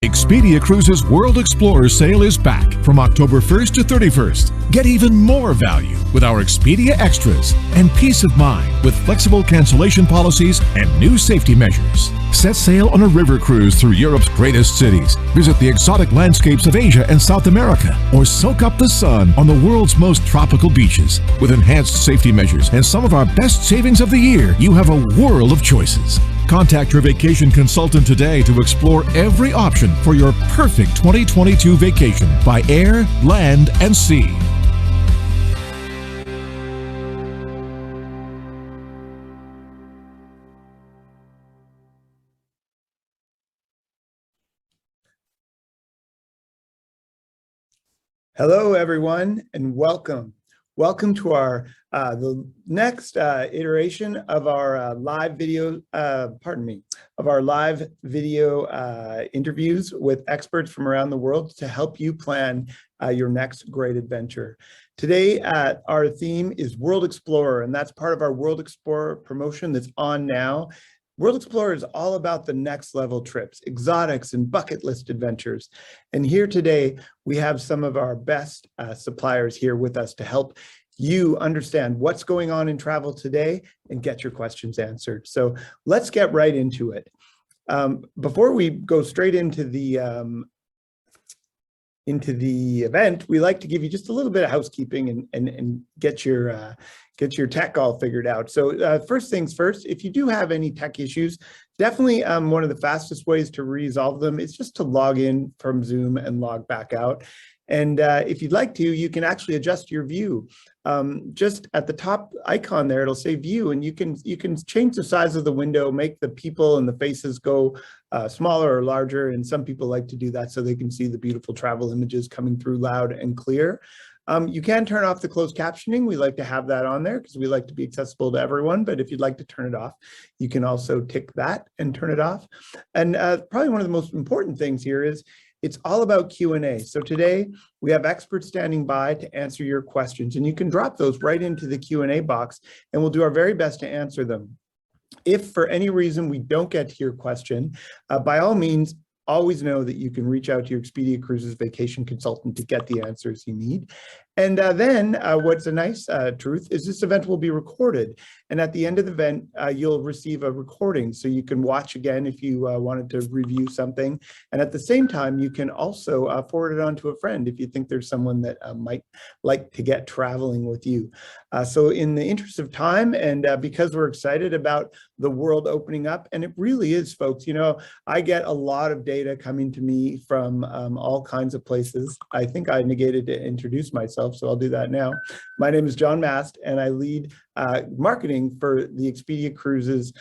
Expedia Cruises World Explorer sale is back from October 1st to 31st. Get even more value with our Expedia Extras and peace of mind with flexible cancellation policies and new safety measures. Set sail on a river cruise through Europe's greatest cities. Visit the exotic landscapes of Asia and South America, or soak up the sun on the world's most tropical beaches. With enhanced safety measures and some of our best savings of the year, you have a world of choices. Contact your vacation consultant today to explore every option for your perfect 2022 vacation by air, land, and sea. Hello, everyone, and welcome. Welcome to our the next iteration of our live video, interviews with experts from around the world to help you plan your next great adventure. Today, our theme is World Explorer, and that's part of our World Explorer promotion that's on now. World Explorer is all about the next level trips, exotics and bucket list adventures. And here today, we have some of our best suppliers here with us to help you understand what's going on in travel today and get your questions answered. So let's get right into it. Before we go straight into the event, we like to give you just a little bit of housekeeping and get your tech all figured out. So first things first, if you do have any tech issues, definitely one of the fastest ways to resolve them is just to log in from Zoom and log back out. And if you'd like to, you can actually adjust your view. Just at the top icon there, it'll say view, and you can change the size of the window, make the people and the faces go smaller or larger. And some people like to do that so they can see the beautiful travel images coming through loud and clear. You can turn off the closed captioning. We like to have that on there because we like to be accessible to everyone. But if you'd like to turn it off, you can also tick that and turn it off. And probably one of the most important things here is it's all about Q&A. So today we have experts standing by to answer your questions, and you can drop those right into the Q&A box and we'll do our very best to answer them. If for any reason we don't get to your question, by all means, always know that you can reach out to your Expedia Cruises vacation consultant to get the answers you need. And then what's a nice truth is this event will be recorded. And at the end of the event, you'll receive a recording so you can watch again if you wanted to review something. And at the same time, you can also forward it on to a friend if you think there's someone that might like to get traveling with you. So in the interest of time, and because we're excited about the world opening up, and it really is, folks, you know, I get a lot of data coming to me from all kinds of places. I think I negated to introduce myself, so I'll do that now. My name is John Mast, and I lead marketing for the Expedia Cruises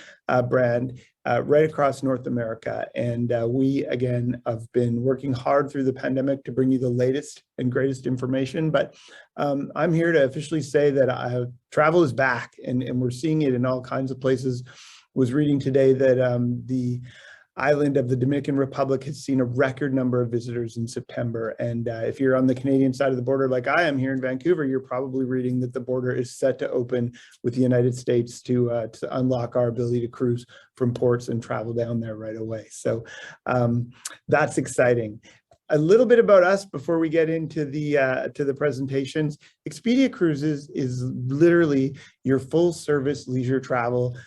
brand right across North America. And we, again, have been working hard through the pandemic to bring you the latest and greatest information. But I'm here to officially say that travel is back, and we're seeing it in all kinds of places. Was reading today that the island of the Dominican Republic has seen a record number of visitors in September. And if you're on the Canadian side of the border, like I am here in Vancouver, you're probably reading that the border is set to open with the United States to unlock our ability to cruise from ports and travel down there right away. So that's exciting. A little bit about us before we get into the presentations. Expedia Cruises is literally your full service leisure travel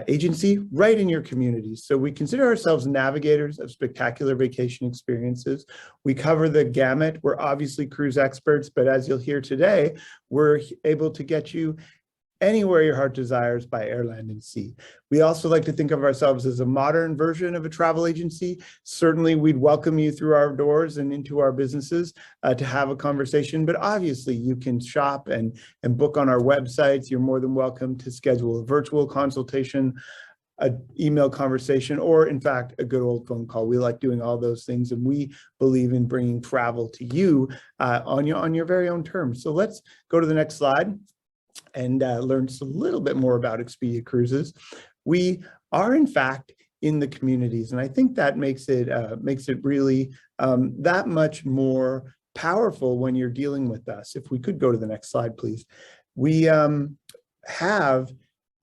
agency right in your community. So we consider ourselves navigators of spectacular vacation experiences. We cover the gamut. We're obviously cruise experts, but as you'll hear today, we're able to get you anywhere your heart desires by air, land, and sea. We also like to think of ourselves as a modern version of a travel agency. Certainly, we'd welcome you through our doors and into our businesses to have a conversation, but obviously you can shop and book on our websites. You're more than welcome to schedule a virtual consultation, an email conversation, or in fact, a good old phone call. We like doing all those things, and we believe in bringing travel to you on your very own terms. So let's go to the next slide and learn just a little bit more about Expedia Cruises. We are, in fact, in the communities, and I think that makes it really that much more powerful when you're dealing with us. If we could go to the next slide, please. We have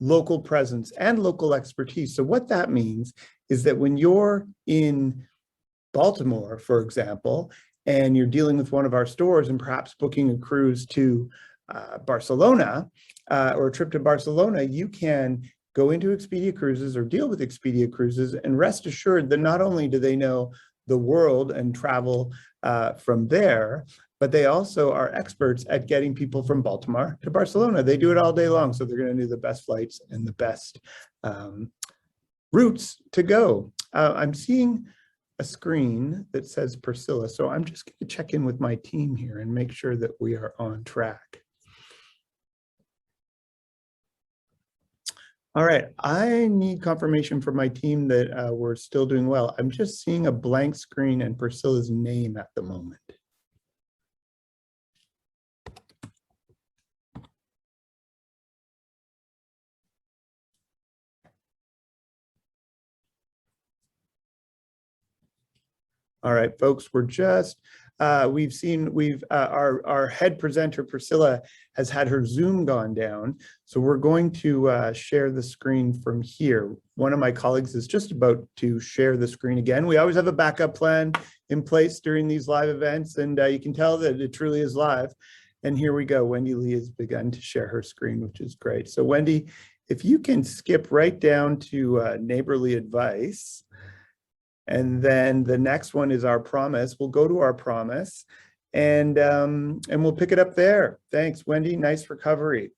local presence and local expertise. So what that means is that when you're in Baltimore, for example, and you're dealing with one of our stores and perhaps booking a cruise to Barcelona or a trip to Barcelona, you can go into Expedia Cruises or deal with Expedia Cruises and rest assured that not only do they know the world and travel from there, but they also are experts at getting people from Baltimore to Barcelona. They do it all day long, so they're going to do the best flights and the best routes to go. I'm seeing a screen that says Priscilla, so I'm just going to check in with my team here and make sure that we are on track. All right, I need confirmation from my team that we're still doing well. I'm just seeing a blank screen and Priscilla's name at the moment. All right, folks, we're just, our head presenter, Priscilla, has had her Zoom gone down. So we're going to share the screen from here. One of my colleagues is just about to share the screen again. We always have a backup plan in place during these live events, and you can tell that it truly is live. And here we go. Wendy Lee has begun to share her screen, which is great. So Wendy, if you can skip right down to neighborly advice. And then the next one is our promise. We'll go to our promise and we'll pick it up there. Thanks, Wendy. Nice recovery.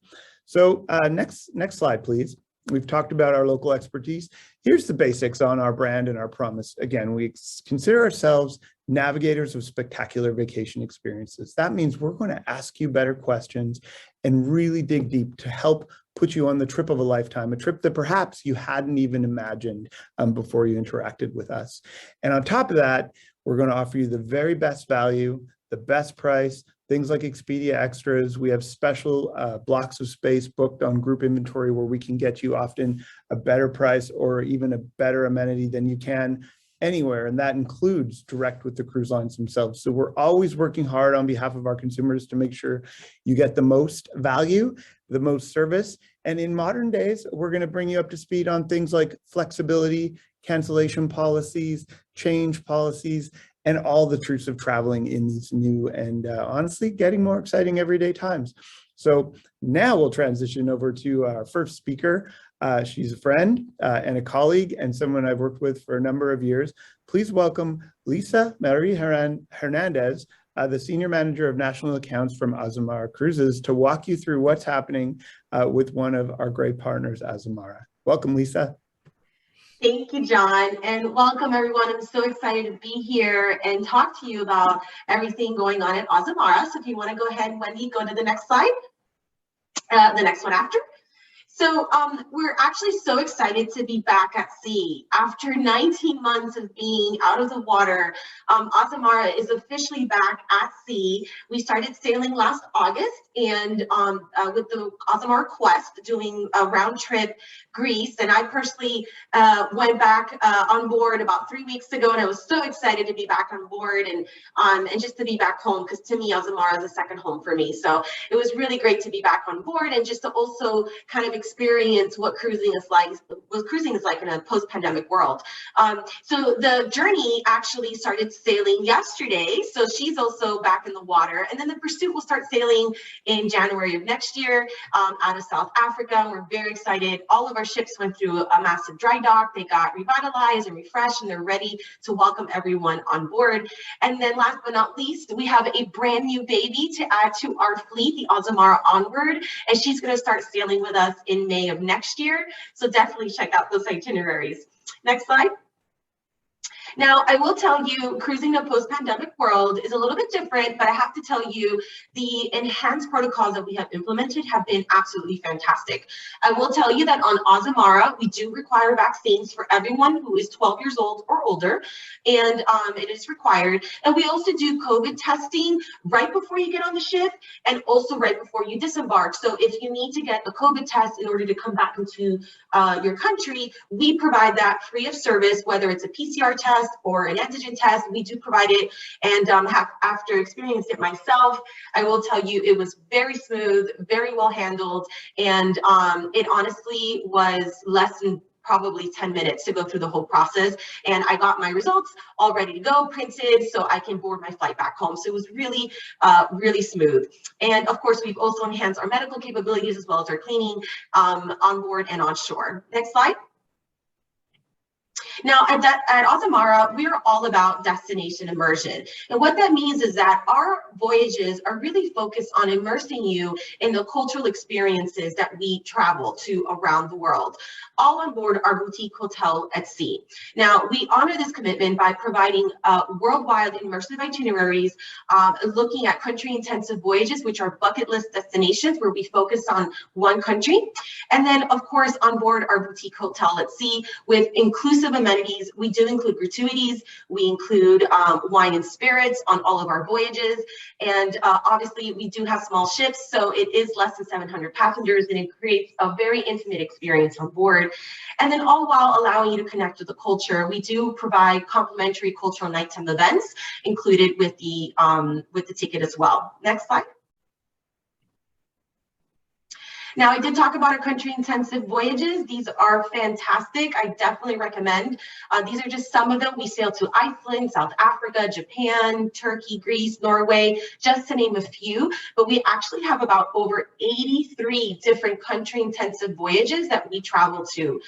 So next slide, please. We've talked about our local expertise. Here's the basics on our brand and our promise. Again, we consider ourselves navigators of spectacular vacation experiences. That means we're going to ask you better questions and really dig deep to help put you on the trip of a lifetime, a trip that perhaps you hadn't even imagined before you interacted with us. And on top of that, we're going to offer you the very best value, the best price, things like Expedia Extras. We have special blocks of space booked on group inventory where we can get you often a better price or even a better amenity than you can anywhere, and that includes direct with the cruise lines themselves. So we're always working hard on behalf of our consumers to make sure you get the most value, the most service. And in modern days, we're going to bring you up to speed on things like flexibility, cancellation policies, change policies, and all the truths of traveling in these new and honestly getting more exciting everyday times. So now we'll transition over to our first speaker. She's a friend and a colleague and someone I've worked with for a number of years. Please welcome Lisa Marie Hernandez, the Senior Manager of National Accounts from Azamara Cruises, to walk you through what's happening with one of our great partners, Azamara. Welcome, Lisa. Thank you, John, and welcome everyone. I'm so excited to be here and talk to you about everything going on at Azamara. So if you want to go ahead, Wendy, go to the next slide, the next one after. So we're actually so excited to be back at sea. After 19 months of being out of the water, Azamara is officially back at sea. We started sailing last August and with the Azamara Quest doing a round trip Greece. And I personally went back on board about 3 weeks ago, and I was so excited to be back on board and just to be back home, because to me, Azamara is a second home for me. So it was really great to be back on board and just to also kind of experience what cruising is like in a post-pandemic world. So the Journey actually started sailing yesterday, so she's also back in the water, and then the Pursuit will start sailing in January of next year out of South Africa. We're very excited. All of our ships went through a massive dry dock. They got revitalized and refreshed, and they're ready to welcome everyone on board. And then last but not least, we have a brand new baby to add to our fleet, the Azamara Onboard, and she's going to start sailing with us in May of next year. So definitely check out those itineraries. Next slide. Now, I will tell you, cruising in a post-pandemic world is a little bit different, but I have to tell you, the enhanced protocols that we have implemented have been absolutely fantastic. I will tell you that on Azamara, we do require vaccines for everyone who is 12 years old or older, and it is required. And we also do COVID testing right before you get on the ship and also right before you disembark. So if you need to get a COVID test in order to come back into your country, we provide that free of service, whether it's a PCR test or an antigen test. We do provide it, and after experiencing it myself, I will tell you it was very smooth, very well handled, and it honestly was less than probably 10 minutes to go through the whole process. And I got my results all ready to go, printed, so I can board my flight back home. So it was really, really smooth. And of course, we've also enhanced our medical capabilities as well as our cleaning on board and on shore. Next slide. Now, at Azamara, we are all about destination immersion. And what that means is that our voyages are really focused on immersing you in the cultural experiences that we travel to around the world, all on board our boutique hotel at sea. Now, we honor this commitment by providing worldwide immersive itineraries, looking at country-intensive voyages, which are bucket list destinations where we focus on one country. And then, of course, on board our boutique hotel at sea with inclusive amenities. We do include gratuities. We include wine and spirits on all of our voyages. And obviously, we do have small ships, so it is less than 700 passengers, and it creates a very intimate experience on board. And then all while allowing you to connect with the culture, we do provide complimentary cultural nighttime events included with the ticket as well. Next slide. Now, I did talk about our country-intensive voyages. These are fantastic. I definitely recommend. These are just some of them. We sail to Iceland, South Africa, Japan, Turkey, Greece, Norway, just to name a few. But we actually have about over 83 different country-intensive voyages that we travel to.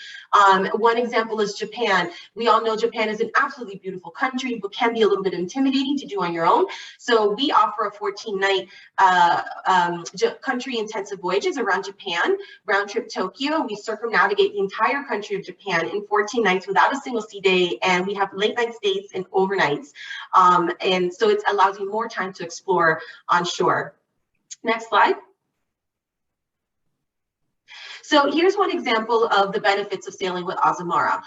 One example is Japan. We all know Japan is an absolutely beautiful country, but can be a little bit intimidating to do on your own. So we offer a 14-night country-intensive voyages around Japan, round trip Tokyo. We circumnavigate the entire country of Japan in 14 nights without a single sea day, and we have late night stays and overnights. And so it allows you more time to explore on shore. Next slide. So here's one example of the benefits of sailing with Azamara.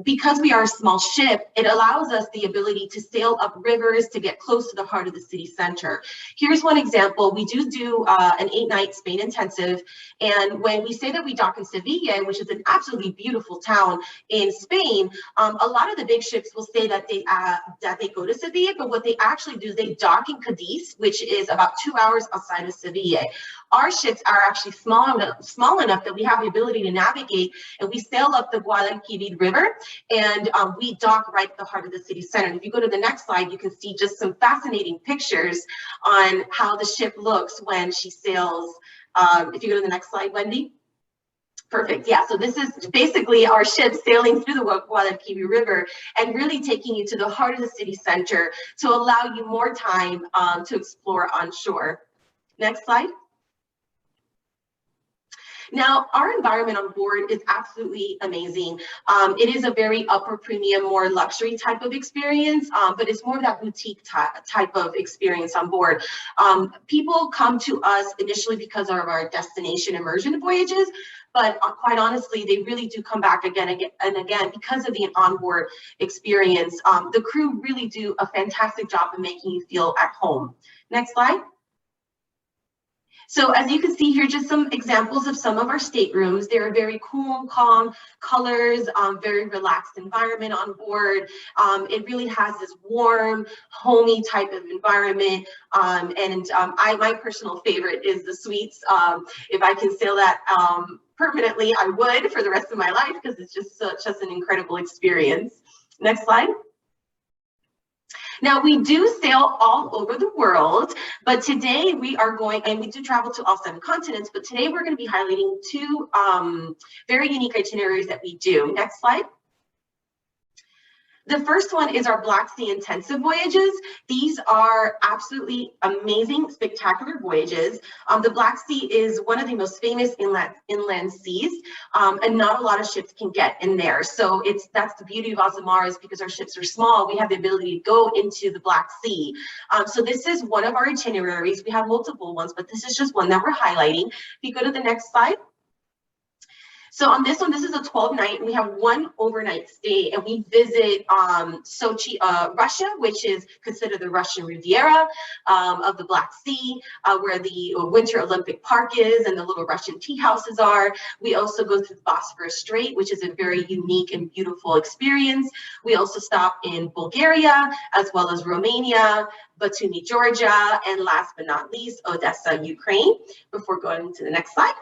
Because we are a small ship, it allows us the ability to sail up rivers to get close to the heart of the city center. Here's one example. We do an 8-night Spain intensive. And when we say that we dock in Sevilla, which is an absolutely beautiful town in Spain, a lot of the big ships will say that they go to Sevilla, but what they actually do is they dock in Cadiz, which is about 2 hours outside of Sevilla. Our ships are actually small enough that we have the ability to navigate, and we sail up the Guadalquivir River, and we dock right at the heart of the city center. And if you go to the next slide, you can see just some fascinating pictures on how the ship looks when she sails. If you go to the next slide, Wendy. Perfect. Yeah, so this is basically our ship sailing through the Guadalquivir River and really taking you to the heart of the city center to allow you more time to explore on shore. Next slide. Now, our environment on board is absolutely amazing. It is a very upper premium, more luxury type of experience, but it's more of that boutique type of experience on board. People come to us initially because of our destination immersion voyages, but quite honestly, they really do come back again and again because of the onboard experience. The crew really do a fantastic job of making you feel at home. Next slide. So as you can see here, just some examples of some of our staterooms. They're very cool, calm colors, very relaxed environment on board. It really has this warm, homey type of environment. My personal favorite is the suites. If I can sail that permanently, I would for the rest of my life because it's just such an incredible experience. Next slide. Now, we do sail all over the world, but today we are going, and we do travel to all 7 continents, but today we're going to be highlighting 2 very unique itineraries that we do. Next slide. The first one is our Black Sea intensive voyages. These are absolutely amazing, spectacular voyages. The Black Sea is one of the most famous inland seas, and not a lot of ships can get in there. So that's the beauty of Azamara, is because our ships are small, we have the ability to go into the Black Sea. So this is one of our itineraries. We have multiple ones, but this is just one that we're highlighting. If you go to the next slide. So on this one, this is a 12-night. We have 1 overnight stay, and we visit Sochi, Russia, which is considered the Russian Riviera of the Black Sea, where the Winter Olympic Park is and the little Russian tea houses are. We also go through the Bosphorus Strait, which is a very unique and beautiful experience. We also stop in Bulgaria, as well as Romania, Batumi, Georgia, and last but not least, Odessa, Ukraine, before going to the next slide.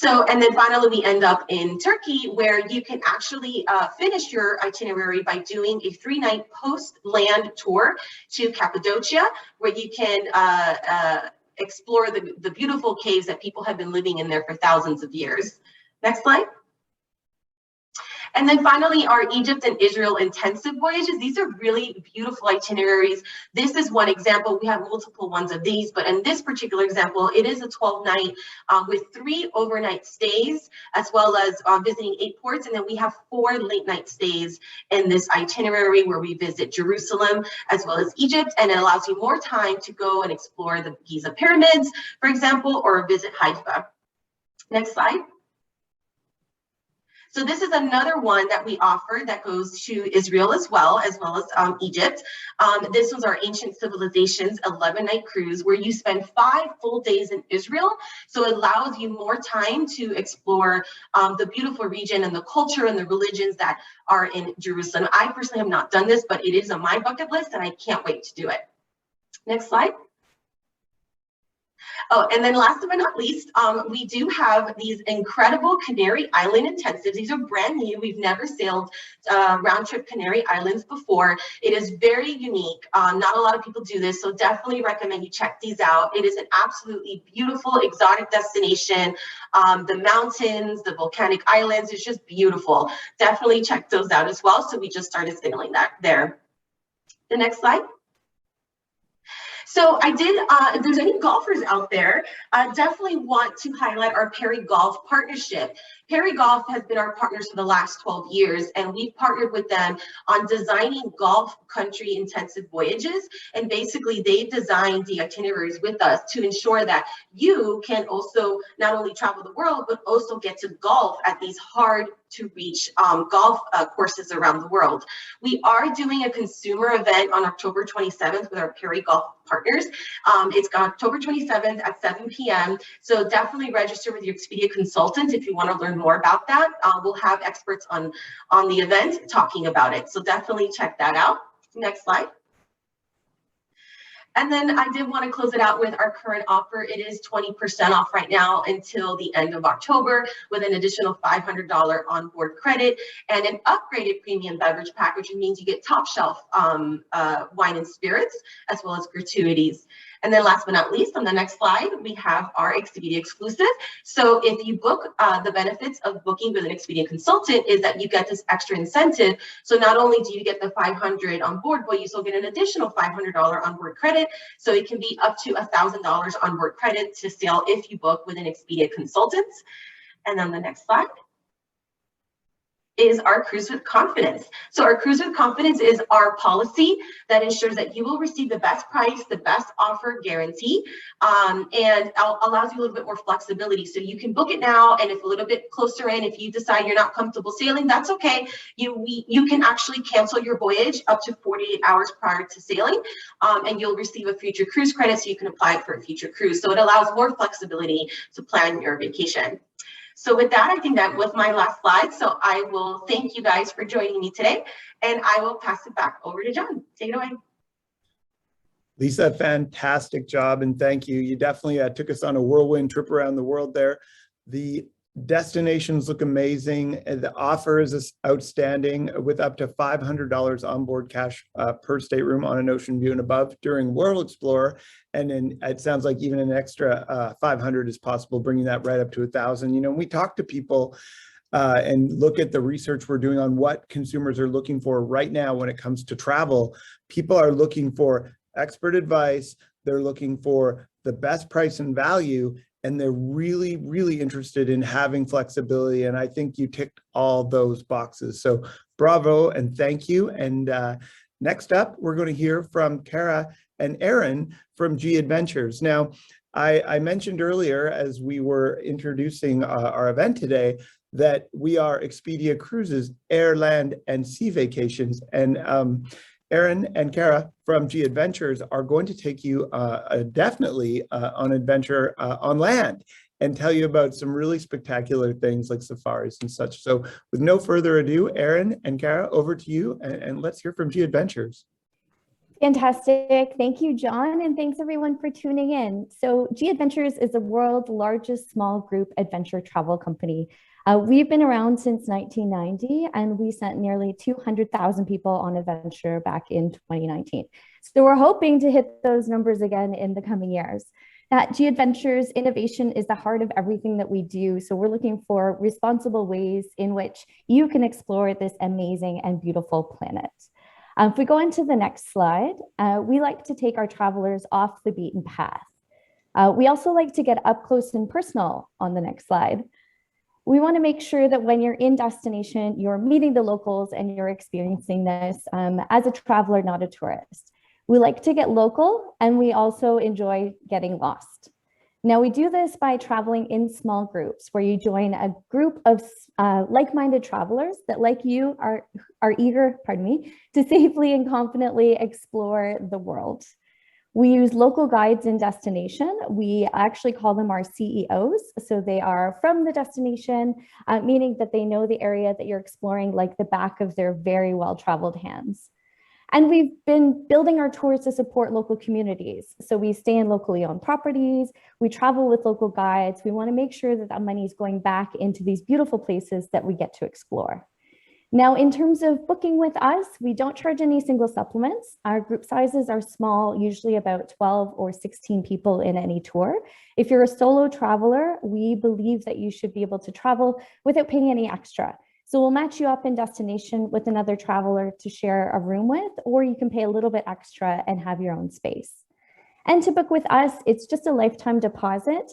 So, and then finally we end up in Turkey, where you can actually finish your itinerary by doing a 3-night post-land tour to Cappadocia, where you can explore the beautiful caves that people have been living in there for thousands of years. Next slide. And then finally, our Egypt and Israel intensive voyages. These are really beautiful itineraries. This is one example. We have multiple ones of these, but in this particular example, it is a 12-night with 3 overnight stays, as well as visiting 8 ports. And then we have 4 late-night stays in this itinerary where we visit Jerusalem as well as Egypt. And it allows you more time to go and explore the Giza pyramids, for example, or visit Haifa. Next slide. So this is another one that we offer that goes to Israel as well as Egypt. This was our Ancient Civilizations 11-night cruise, where you spend 5 full days in Israel. So it allows you more time to explore the beautiful region and the culture and the religions that are in Jerusalem. I personally have not done this, but it is on my bucket list and I can't wait to do it. Next slide. Oh, and then last but not least, we do have these incredible Canary Island intensives. These are brand new. We've never sailed round trip Canary Islands before. It is very unique. Not a lot of people do this, so definitely recommend you check these out. It is an absolutely beautiful, exotic destination. The mountains, the volcanic islands, it's just beautiful. Definitely check those out as well. So we just started sailing that there. The next slide. So I did, if there's any golfers out there, definitely want to highlight our Perry Golf partnership. Perry Golf has been our partners for the last 12 years, and we've partnered with them on designing golf country intensive voyages. And basically they designed the itineraries with us to ensure that you can also not only travel the world, but also get to golf at these hard to reach golf courses around the world. We are doing a consumer event on October 27th with our Perry Golf partners. It's October 27th at 7 p.m. So definitely register with your Expedia consultant if you want to learn more about that. We'll have experts on the event talking about it. So definitely check that out. Next slide. And then I did want to close it out with our current offer. It is 20% off right now until the end of October, with an additional $500 onboard credit and an upgraded premium beverage package, which means you get top shelf wine and spirits, as well as gratuities. And then last but not least, on the next slide, we have our Expedia exclusive. So if you book, the benefits of booking with an Expedia consultant is that you get this extra incentive. So not only do you get the $500 on board, but you still get an additional $500 onboard credit. So it can be up to $1,000 onboard credit to sail if you book with an Expedia consultant. And on the next slide is our Cruise with Confidence. So our Cruise with Confidence is our policy that ensures that you will receive the best price, the best offer guarantee, and allows you a little bit more flexibility. So you can book it now, and if a little bit closer in, if you decide you're not comfortable sailing, that's okay. You can actually cancel your voyage up to 48 hours prior to sailing, and you'll receive a future cruise credit so you can apply it for a future cruise. So it allows more flexibility to plan your vacation. So with that, I think that was my last slide. So I will thank you guys for joining me today, and I will pass it back over to John. Take it away. Lisa, fantastic job, and thank you. You definitely took us on a whirlwind trip around the world there. The destinations look amazing. The offer is outstanding, with up to $500 onboard cash per stateroom on an ocean view and above during World Explorer. And then it sounds like even an extra 500 is possible, bringing that right up to 1,000. You know, we talk to people and look at the research we're doing on what consumers are looking for right now when it comes to travel. People are looking for expert advice. They're looking for the best price and value, and they're really, really interested in having flexibility. And I think you ticked all those boxes. So bravo and thank you. And next up, we're going to hear from Kara and Aaron from G Adventures. Now, I mentioned earlier as we were introducing our event today that we are Expedia Cruises, Air, Land, and Sea Vacations. And Aaron and Kara from G Adventures are going to take you definitely on adventure on land and tell you about some really spectacular things like safaris and such. So with no further ado, Aaron and Kara, over to you, and let's hear from G Adventures. Fantastic. Thank you, John, and thanks everyone for tuning in. So G Adventures is the world's largest small group adventure travel company. We've been around since 1990, and we sent nearly 200,000 people on adventure back in 2019. So we're hoping to hit those numbers again in the coming years. At G Adventures, innovation is the heart of everything that we do. So we're looking for responsible ways in which you can explore this amazing and beautiful planet. If we go into the next slide, we like to take our travelers off the beaten path. We also like to get up close and personal on the next slide. We want to make sure that when you're in destination, you're meeting the locals and you're experiencing this as a traveler, not a tourist. We like to get local, and we also enjoy getting lost. Now, we do this by traveling in small groups where you join a group of like-minded travelers that, like you, are eager, to safely and confidently explore the world. We use local guides in destination. We actually call them our CEOs. So they are from the destination, meaning that they know the area that you're exploring like the back of their very well-traveled hands. And we've been building our tours to support local communities. So we stay in locally owned properties, we travel with local guides. We want to make sure that that money is going back into these beautiful places that we get to explore. Now, in terms of booking with us, we don't charge any single supplements. Our group sizes are small, usually about 12 or 16 people in any tour. If you're a solo traveler, we believe that you should be able to travel without paying any extra. So we'll match you up in destination with another traveler to share a room with, or you can pay a little bit extra and have your own space. And to book with us, it's just a lifetime deposit,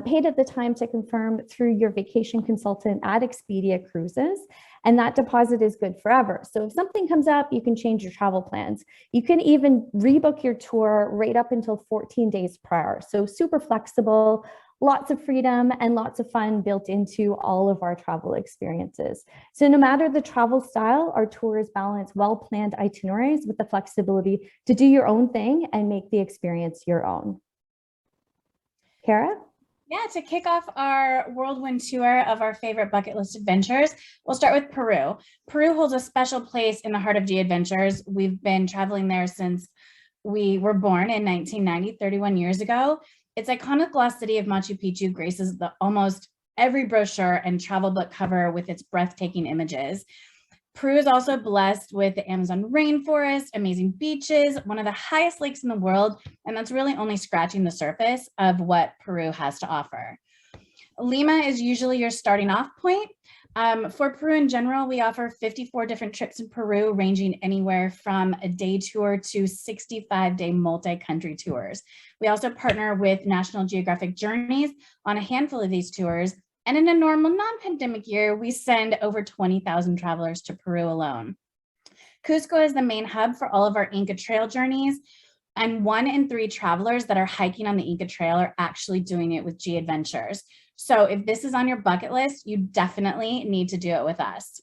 paid at the time to confirm through your vacation consultant at Expedia Cruises. And that deposit is good forever. So if something comes up, you can change your travel plans. You can even rebook your tour right up until 14 days prior. So super flexible, lots of freedom and lots of fun built into all of our travel experiences. So no matter the travel style, our tours balance well-planned itineraries with the flexibility to do your own thing and make the experience your own. Kara? Yeah, to kick off our whirlwind tour of our favorite bucket list adventures, we'll start with Peru. Peru holds a special place in the heart of G Adventures. We've been traveling there since we were born in 1990, 31 years ago. Its iconic lost city of Machu Picchu graces almost every brochure and travel book cover with its breathtaking images. Peru is also blessed with the Amazon rainforest, amazing beaches, one of the highest lakes in the world, and that's really only scratching the surface of what Peru has to offer. Lima is usually your starting off point. For Peru in general, we offer 54 different trips in Peru, ranging anywhere from a day tour to 65-day multi-country tours. We also partner with National Geographic Journeys on a handful of these tours. And in a normal non-pandemic year, we send over 20,000 travelers to Peru alone. Cusco is the main hub for all of our Inca Trail journeys. And 1 in 3 travelers that are hiking on the Inca Trail are actually doing it with G Adventures. So if this is on your bucket list, you definitely need to do it with us.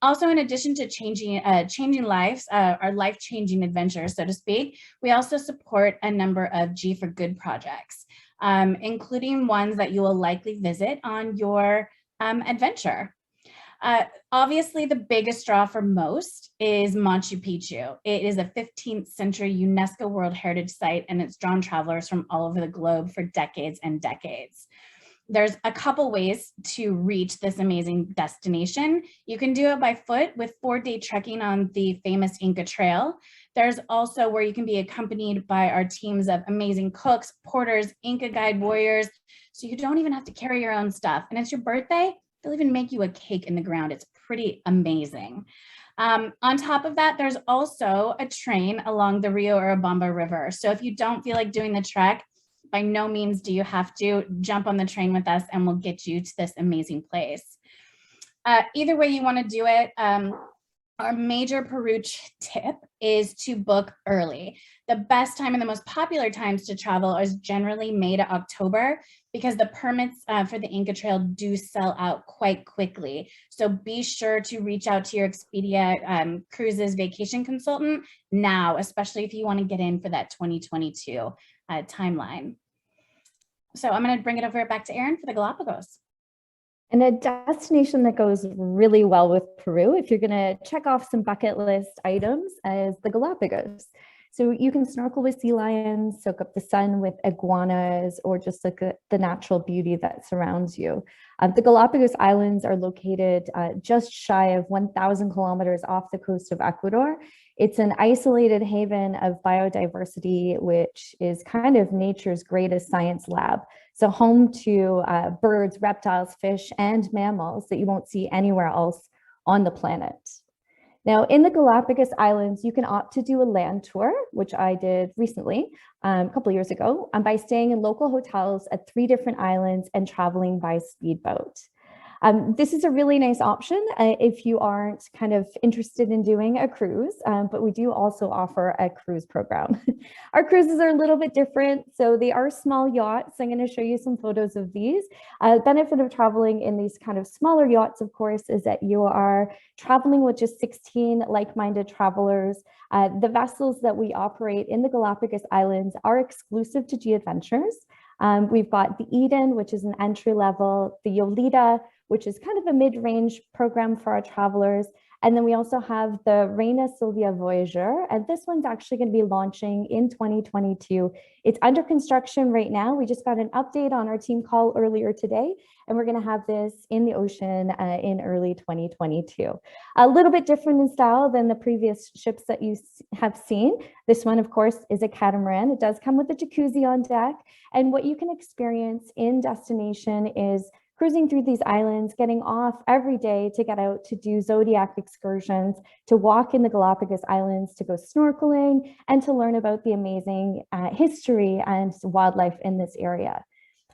Also, in addition to changing lives, our life-changing adventures, so to speak, we also support a number of G for Good projects, including ones that you will likely visit on your adventure. Obviously, the biggest draw for most is Machu Picchu. It is a 15th century UNESCO World Heritage Site, and it's drawn travelers from all over the globe for decades and decades. There's a couple ways to reach this amazing destination. You can do it by foot with 4-day trekking on the famous Inca Trail. There's also where you can be accompanied by our teams of amazing cooks, porters, Inca guide warriors, so you don't even have to carry your own stuff. And it's your birthday, they'll even make you a cake in the ground. It's pretty amazing. On top of that, there's also a train along the Rio Urubamba River. So if you don't feel like doing the trek, by no means do you have to jump on the train with us, and we'll get you to this amazing place. Either way you want to do it, our major Peru tip is to book early. The best time and the most popular times to travel is generally May to October, because the permits for the Inca Trail do sell out quite quickly. So be sure to reach out to your Expedia Cruises vacation consultant now, especially if you want to get in for that 2022 timeline. So I'm going to bring it over back to Erin for the Galapagos. And a destination that goes really well with Peru, if you're going to check off some bucket list items, is the Galapagos. So you can snorkel with sea lions, soak up the sun with iguanas, or just look at the natural beauty that surrounds you. The Galapagos Islands are located just shy of 1,000 kilometers off the coast of Ecuador. It's an isolated haven of biodiversity, which is kind of nature's greatest science lab. So home to birds, reptiles, fish, and mammals that you won't see anywhere else on the planet. Now, in the Galapagos Islands, you can opt to do a land tour, which I did recently, a couple of years ago, by staying in local hotels at 3 different islands and traveling by speedboat. This is a really nice option if you aren't kind of interested in doing a cruise, but we do also offer a cruise program. Our cruises are a little bit different. So they are small yachts. I'm going to show you some photos of these. The benefit of traveling in these kind of smaller yachts, of course, is that you are traveling with just 16 like-minded travelers. The vessels that we operate in the Galapagos Islands are exclusive to G Adventures. We've got the Eden, which is an entry level, the Yolita, which is kind of a mid-range program for our travelers. And then we also have the Reina Silvia Voyager, and this one's actually going to be launching in 2022. It's under construction right now. We just got an update on our team call earlier today, and we're going to have this in the ocean in early 2022. A little bit different in style than the previous ships that you have seen. This one, of course, is a catamaran. It does come with a jacuzzi on deck, and what you can experience in destination is cruising through these islands, getting off every day to get out to do zodiac excursions, to walk in the Galapagos Islands, to go snorkeling, and to learn about the amazing history and wildlife in this area.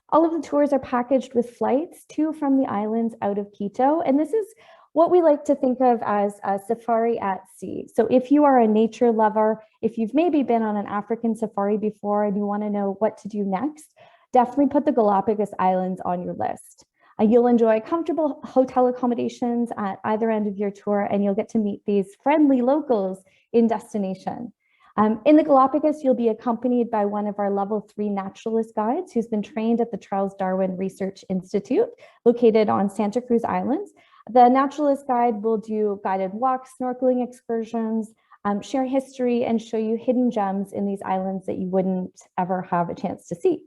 All of the tours are packaged with flights to from the islands out of Quito, and this is what we like to think of as a safari at sea. So if you are a nature lover, if you've maybe been on an African safari before and you want to know what to do next, definitely put the Galapagos Islands on your list. You'll enjoy comfortable hotel accommodations at either end of your tour, and you'll get to meet these friendly locals in destination. In the Galapagos, you'll be accompanied by one of our level 3 naturalist guides who's been trained at the Charles Darwin Research Institute, located on Santa Cruz Islands. The naturalist guide will do guided walks, snorkeling excursions, share history, and show you hidden gems in these islands that you wouldn't ever have a chance to see.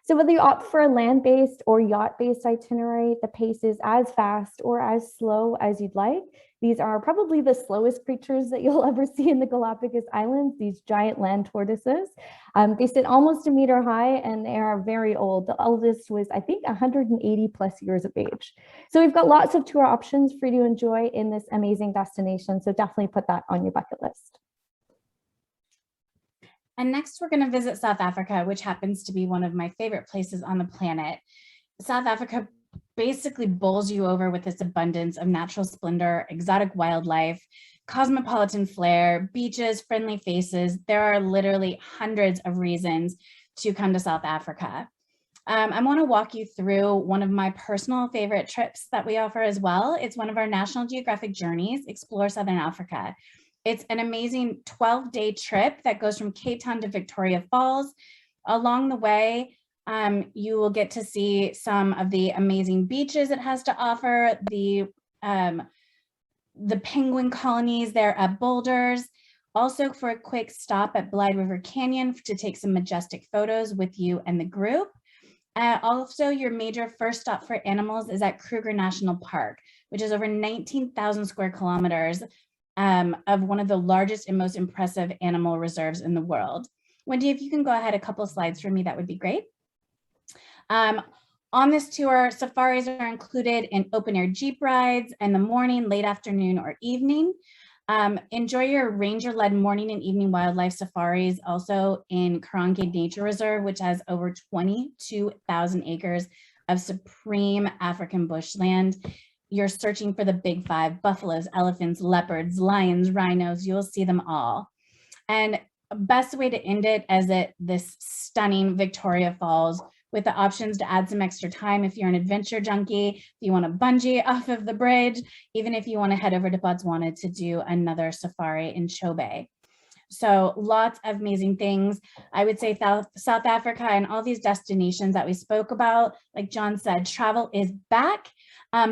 So whether you opt for a land-based or yacht-based itinerary, the pace is as fast or as slow as you'd like. These are probably the slowest creatures that you'll ever see in the Galapagos Islands, these giant land tortoises. They sit almost a meter high and they are very old. The oldest was, I think, 180 plus years of age. So we've got lots of tour options for you to enjoy in this amazing destination. So definitely put that on your bucket list. And next, we're going to visit South Africa, which happens to be one of my favorite places on the planet. South Africa basically bowls you over with this abundance of natural splendor, exotic wildlife, cosmopolitan flair, beaches, friendly faces. There are literally hundreds of reasons to come to South Africa. I want to walk you through one of my personal favorite trips that we offer as well. It's one of our National Geographic journeys, Explore Southern Africa. It's an amazing 12-day trip that goes from Cape Town to Victoria Falls. Along the way, you will get to see some of the amazing beaches it has to offer, the penguin colonies there at Boulders. Also for a quick stop at Blyde River Canyon to take some majestic photos with you and the group. Also, your major first stop for animals is at Krueger National Park, which is over 19,000 square kilometers of one of the largest and most impressive animal reserves in the world. Wendy, if you can go ahead a couple of slides for me, that would be great. On this tour, safaris are included in open-air Jeep rides in the morning, late afternoon, or evening. Enjoy your ranger-led morning and evening wildlife safaris also in Karange Nature Reserve, which has over 22,000 acres of supreme African bushland. You're searching for the big five: buffaloes, elephants, leopards, lions, rhinos. You'll see them all. And best way to end it is at this stunning Victoria Falls, with the options to add some extra time if you're an adventure junkie, if you want to bungee off of the bridge, even if you want to head over to Botswana to do another safari in Chobe. So lots of amazing things. I would say South Africa and all these destinations that we spoke about, like John said, travel is back.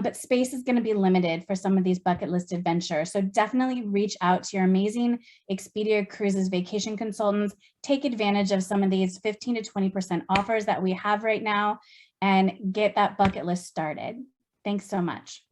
but space is going to be limited for some of these bucket list adventures. So definitely reach out to your amazing Expedia Cruises vacation consultants. Take advantage of some of these 15 to 20% offers that we have right now and get that bucket list started. Thanks so much.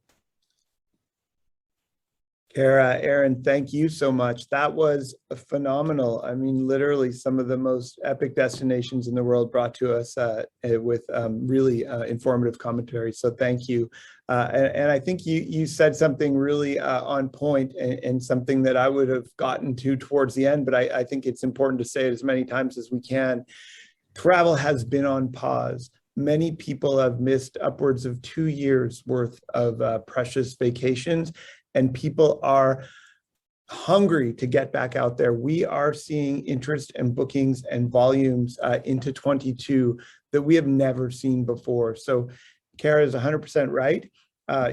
Kara, Aaron, thank you so much. That was phenomenal. I mean, literally some of the most epic destinations in the world brought to us with really informative commentary. So thank you. And I think you said something really on point and something that I would have gotten to towards the end, but I think it's important to say it as many times as we can. Travel has been on pause. Many people have missed upwards of 2 years worth of precious vacations, and people are hungry to get back out there. We are seeing interest and bookings and volumes into 22 that we have never seen before. So Kara is 100% right.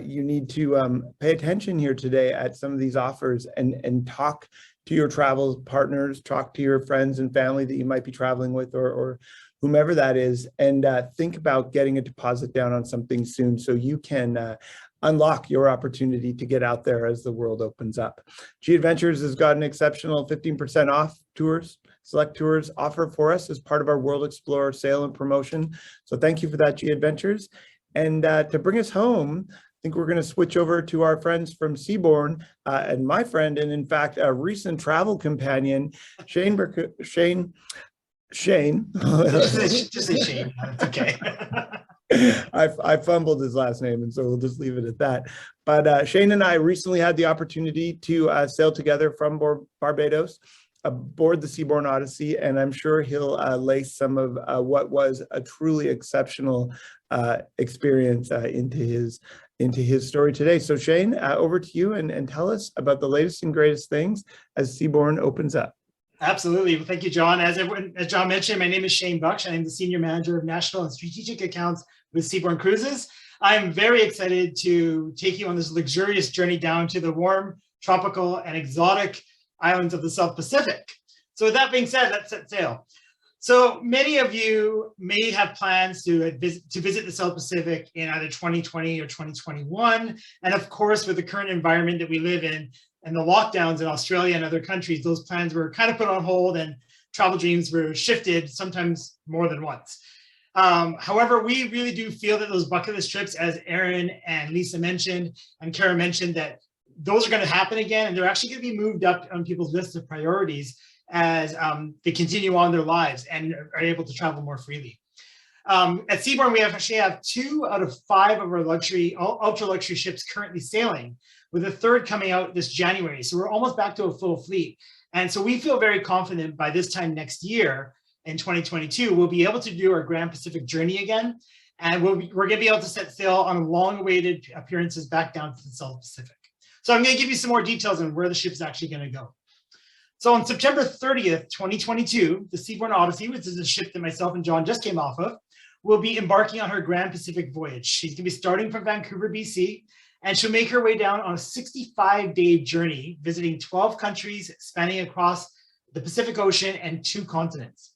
You need to pay attention here today at some of these offers and talk to your travel partners, talk to your friends and family that you might be traveling with or whomever that is, and think about getting a deposit down on something soon so you can unlock your opportunity to get out there as the world opens up. G Adventures has got an exceptional 15% off tours, select tours offer for us as part of our World Explorer sale and promotion. So thank you for that, G Adventures. And to bring us home, I think we're going to switch over to our friends from Seabourn and my friend, and in fact, a recent travel companion, Shane. Just say Shane. It's okay. I fumbled his last name, and so we'll just leave it at that. But Shane and I recently had the opportunity to sail together from Barbados aboard the Seabourn Odyssey, and I'm sure he'll lace some of what was a truly exceptional experience into his story today. So Shane, over to you, and tell us about the latest and greatest things as Seabourn opens up. Absolutely. Well, thank you, John. As John mentioned, my name is Shane Bucksh. I'm the Senior Manager of National and Strategic Accounts with Seabourn Cruises. I'm very excited to take you on this luxurious journey down to the warm, tropical, and exotic islands of the South Pacific. So with that being said, let's set sail. So many of you may have plans to visit the South Pacific in either 2020 or 2021. And of course, with the current environment that we live in, and the lockdowns in Australia and other countries, those plans were kind of put on hold and travel dreams were shifted, sometimes more than once. However, we really do feel that those bucket list trips, as Aaron and Lisa mentioned, and Kara mentioned, that those are going to happen again, and they're actually going to be moved up on people's list of priorities as they continue on their lives and are able to travel more freely. At Seabourn, we actually have 2 out of 5 of our ultra luxury ships currently sailing, with a 3rd coming out this January. So we're almost back to a full fleet. And so we feel very confident by this time next year in 2022, we'll be able to do our Grand Pacific journey again. And we're going to be able to set sail on long-awaited appearances back down to the South Pacific. So I'm going to give you some more details on where the ship's actually going to go. So on September 30th, 2022, the Seabourn Odyssey, which is a ship that myself and John just came off of, will be embarking on her Grand Pacific voyage. She's going to be starting from Vancouver, BC, and she'll make her way down on a 65-day journey, visiting 12 countries spanning across the Pacific Ocean and 2 continents.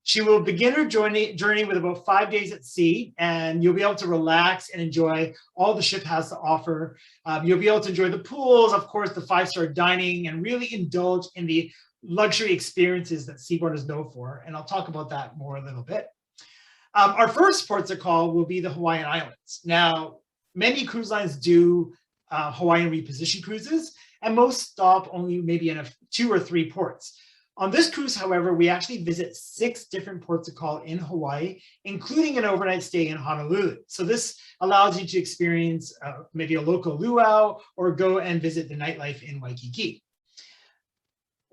She will begin her journey with about 5 days at sea, and you'll be able to relax and enjoy all the ship has to offer. You'll be able to enjoy the pools, of course, the 5-star dining, and really indulge in the luxury experiences that Seabourn is known for. And I'll talk about that more a little bit. Our first ports of call will be the Hawaiian Islands. Now, many cruise lines do Hawaiian reposition cruises, and most stop only maybe in 2 or 3 ports. On this cruise, however, we actually visit 6 different ports of call in Hawaii, including an overnight stay in Honolulu. So this allows you to experience maybe a local luau or go and visit the nightlife in Waikiki.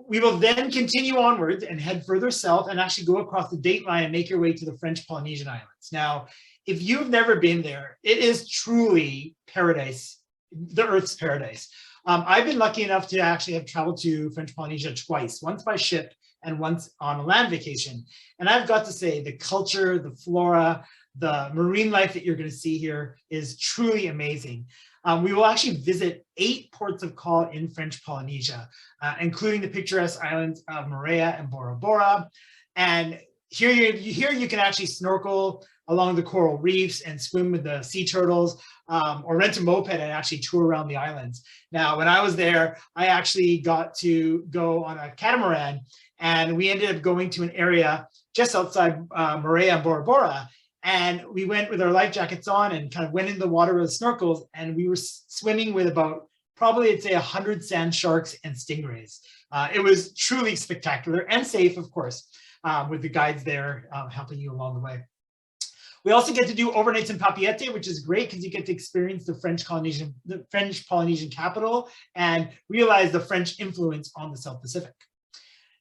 We will then continue onwards and head further south and actually go across the date line and make your way to the French Polynesian Islands. Now, if you've never been there, it is truly paradise, the Earth's paradise. I've been lucky enough to actually have traveled to French Polynesia twice, once by ship and once on a land vacation. And I've got to say, the culture, the flora, the marine life that you're going to see here is truly amazing. We will actually visit 8 ports of call in French Polynesia, including the picturesque islands of Moorea and Bora Bora. And here you can actually snorkel along the coral reefs and swim with the sea turtles, or rent a moped and actually tour around the islands. Now, when I was there, I actually got to go on a catamaran, and we ended up going to an area just outside Moorea and Bora Bora. And we went with our life jackets on and kind of went in the water with snorkels, and we were swimming with about probably, I'd say, 100 sand sharks and stingrays. It was truly spectacular and safe, of course, with the guides there helping you along the way. We also get to do overnights in Papeete, which is great because you get to experience the French Polynesian capital and realize the French influence on the South Pacific.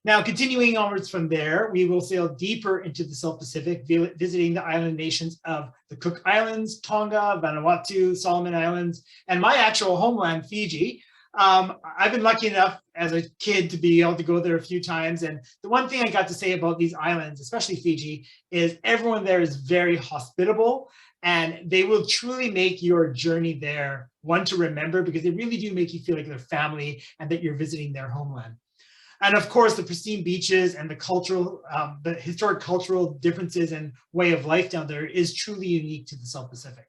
Now, continuing onwards from there, we will sail deeper into the South Pacific, visiting the island nations of the Cook Islands, Tonga, Vanuatu, Solomon Islands, and my actual homeland, Fiji. I've been lucky enough as a kid to be able to go there a few times. And the one thing I got to say about these islands, especially Fiji, is everyone there is very hospitable, and they will truly make your journey there one to remember, because they really do make you feel like they're family and that you're visiting their homeland. And of course, the pristine beaches and the historic cultural differences and way of life down there is truly unique to the South Pacific.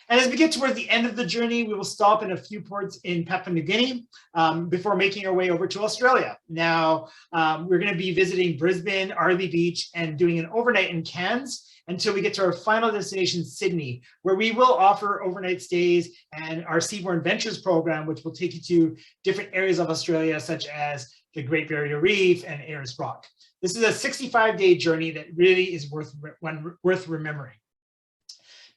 And as we get towards the end of the journey, we will stop in a few ports in Papua New Guinea before making our way over to Australia. Now, we're going to be visiting Brisbane, Arley Beach, and doing an overnight in Cairns until we get to our final destination, Sydney, where we will offer overnight stays and our Seabourn Ventures program, which will take you to different areas of Australia, such as the Great Barrier Reef and Ayers Rock. This is a 65-day journey that really is worth remembering.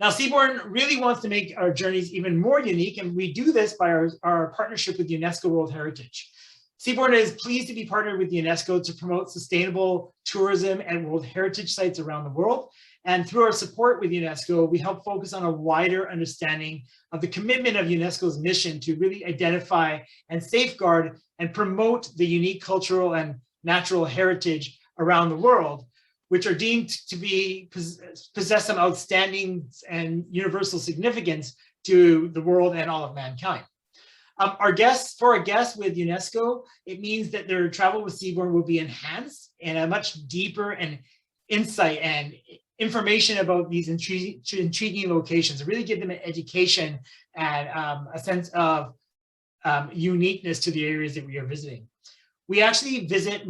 Now, Seabourn really wants to make our journeys even more unique, and we do this by our partnership with UNESCO World Heritage. Seabourn is pleased to be partnered with UNESCO to promote sustainable tourism and World Heritage sites around the world. And through our support with UNESCO, we help focus on a wider understanding of the commitment of UNESCO's mission to really identify and safeguard and promote the unique cultural and natural heritage around the world, which are deemed to possess some outstanding and universal significance to the world and all of mankind. For our guests with UNESCO, it means that their travel with Seabourn will be enhanced and a much deeper and insight and information about these intriguing locations, really give them an education and a sense of uniqueness to the areas that we are visiting. We actually visit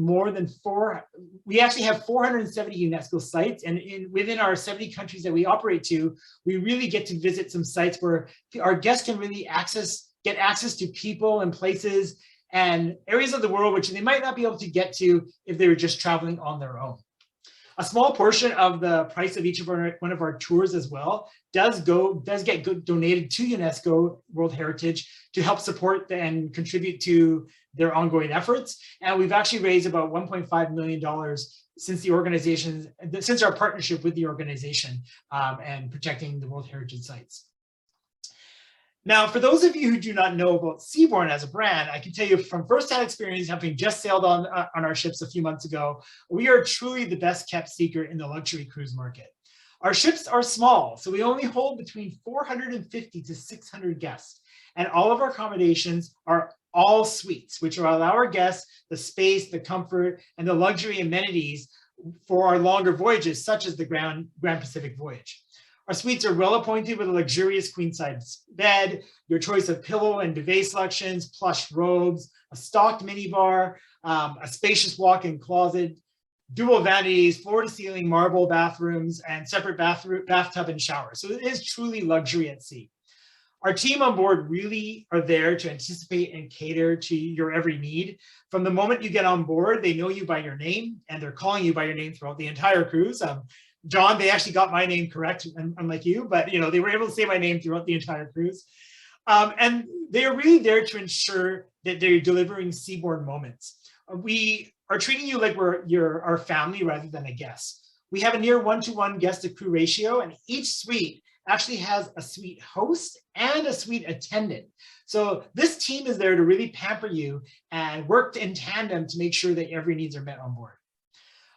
we actually have 470 UNESCO sites, and within our 70 countries that we operate to, we really get to visit some sites where our guests can really get access to people and places and areas of the world which they might not be able to get to if they were just traveling on their own. A small portion of the price of each of one of our tours as well does get donated to UNESCO World Heritage to help support and contribute to their ongoing efforts. And we've actually raised about $1.5 million since our partnership with the organization and protecting the World Heritage sites. Now, for those of you who do not know about Seabourn as a brand, I can tell you from firsthand experience, having just sailed on our ships a few months ago, we are truly the best kept secret in the luxury cruise market. Our ships are small, so we only hold between 450 to 600 guests, and all of our accommodations are all suites, which will allow our guests the space, the comfort, and the luxury amenities for our longer voyages, such as the Grand Pacific Voyage. Our suites are well appointed with a luxurious queen-size bed, your choice of pillow and duvet selections, plush robes, a stocked minibar, a spacious walk-in closet, dual vanities, floor-to-ceiling marble bathrooms, and separate bathtub and shower. So it is truly luxury at sea. Our team on board really are there to anticipate and cater to your every need. From the moment you get on board, they know you by your name, and they're calling you by your name throughout the entire cruise. John, they actually got my name correct, unlike you, but they were able to say my name throughout the entire cruise. And they are really there to ensure that they're delivering Seabourn moments. We are treating you like you're our family rather than a guest. We have a near 1-to-1 guest to crew ratio, and each suite actually has a suite host and a suite attendant. So this team is there to really pamper you and work in tandem to make sure that every needs are met on board.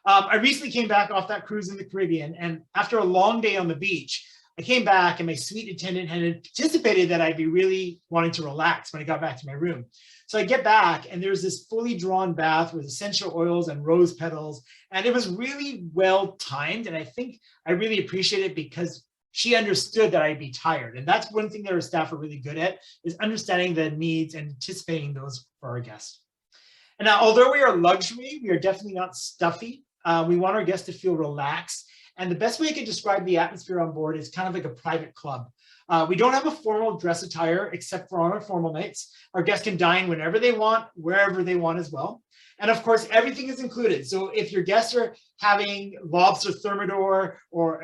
I recently came back off that cruise in the Caribbean, and after a long day on the beach, I came back and my suite attendant had anticipated that I'd be really wanting to relax when I got back to my room. So I get back and there's this fully drawn bath with essential oils and rose petals. And it was really well timed. And I think I really appreciate it because she understood that I'd be tired. And that's one thing that our staff are really good at, is understanding the needs and anticipating those for our guests. And now, although we are luxury, we are definitely not stuffy. We want our guests to feel relaxed. And the best way I can describe the atmosphere on board is kind of like a private club. We don't have a formal dress attire except for on our formal nights. Our guests can dine whenever they want, wherever they want as well. And of course, everything is included. So if your guests are having lobster thermidor or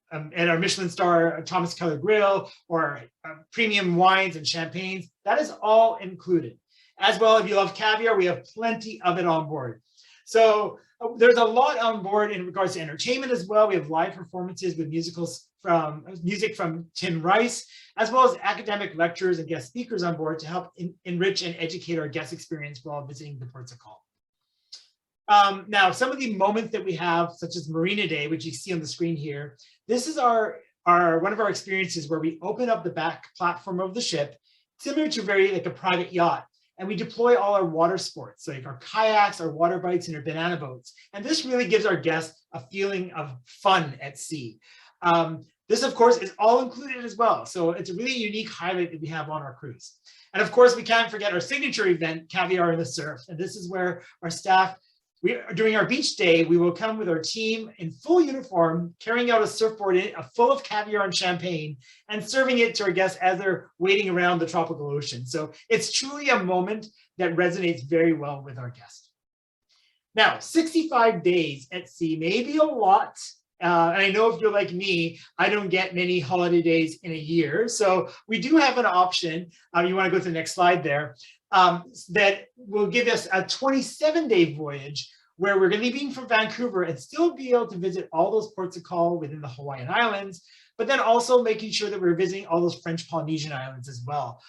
at our Michelin star Thomas Keller Grill or premium wines and champagnes, that is all included. As well, if you love caviar, we have plenty of it on board. So there's a lot on board in regards to entertainment as well. We have live performances with music from Tim Rice, as well as academic lectures and guest speakers on board to help enrich and educate our guest experience while visiting the ports of call. Now, some of the moments that we have, such as Marina Day, which you see on the screen here, this is one of our experiences where we open up the back platform of the ship, similar to like a private yacht. And we deploy all our water sports, so like our kayaks, our water bikes, and our banana boats. And this really gives our guests a feeling of fun at sea. This, of course, is all included as well. So it's a really unique highlight that we have on our cruise. And of course, we can't forget our signature event, Caviar in the Surf. And this is where our staff, during our beach day, we will come with our team in full uniform, carrying out a surfboard full of caviar and champagne and serving it to our guests as they're wading around the tropical ocean. So it's truly a moment that resonates very well with our guests. Now, 65 days at sea may be a lot. And I know if you're like me, I don't get many holiday days in a year. So we do have an option. You want to go to the next slide there. That will give us a 27-day voyage where we're going to be leaving from Vancouver and still be able to visit all those ports of call within the Hawaiian Islands, but then also making sure that we're visiting all those French Polynesian islands as well.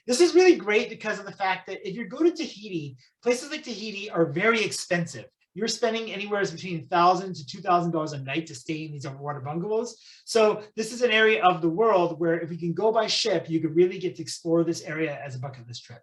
This is really great because of the fact that if you go to Tahiti, places like Tahiti are very expensive. You're spending anywhere between $1,000 to $2,000 a night to stay in these underwater bungalows. So this is an area of the world where if we can go by ship, you could really get to explore this area as a bucket list trip.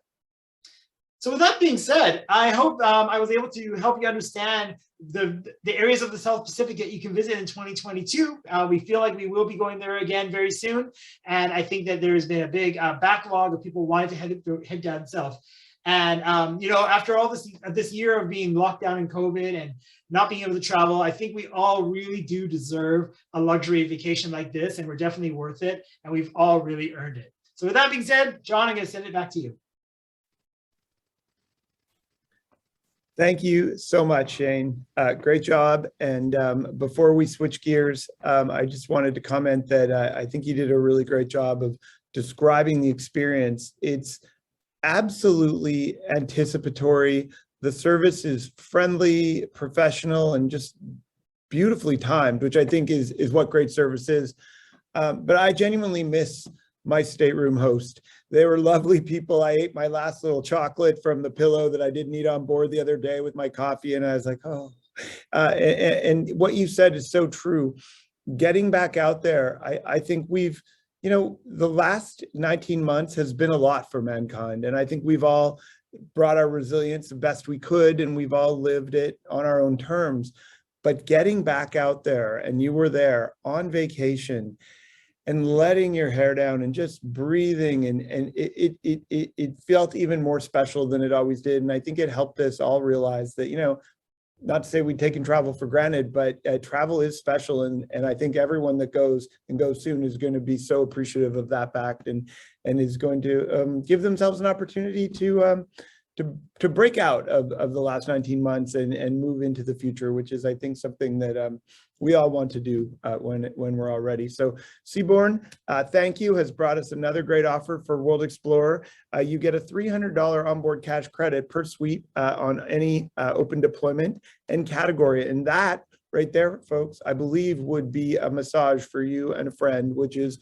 So with that being said, I hope I was able to help you understand the areas of the South Pacific that you can visit in 2022. We feel like we will be going there again very soon. And I think that there has been a big backlog of people wanting to head down south. And, you know, after all this year of being locked down in COVID and not being able to travel, I think we all really do deserve a luxury vacation like this, and we're definitely worth it. And we've all really earned it. So with that being said, John, I'm going to send it back to you. Thank you so much, Shane. Great job. And before we switch gears, I just wanted to comment that I think you did a really great job of describing the experience. It's absolutely anticipatory. The service is friendly, professional, and just beautifully timed, which I think is what great service is. But I genuinely miss my stateroom host. They were lovely people. I ate my last little chocolate from the pillow that I didn't eat on board the other day with my coffee, and I was like, oh. And what you said is so true. Getting back out there, I think we've, you know, the last 19 months has been a lot for mankind, and I think we've all brought our resilience the best we could, and we've all lived it on our own terms. But getting back out there, and you were there on vacation, and letting your hair down and just breathing, and it felt even more special than it always did. And I think it helped us all realize that, you know, not to say we've taken travel for granted, but travel is special. And I think everyone that goes and goes soon is going to be so appreciative of that fact, and is going to give themselves an opportunity to break out of the last 19 months and move into the future, which is, I think, something that we all want to do when we're all ready. So Seabourn, thank you, has brought us another great offer for World Explorer. You get a $300 onboard cash credit per suite on any open deployment and category. And that right there, folks, I believe would be a massage for you and a friend, which is,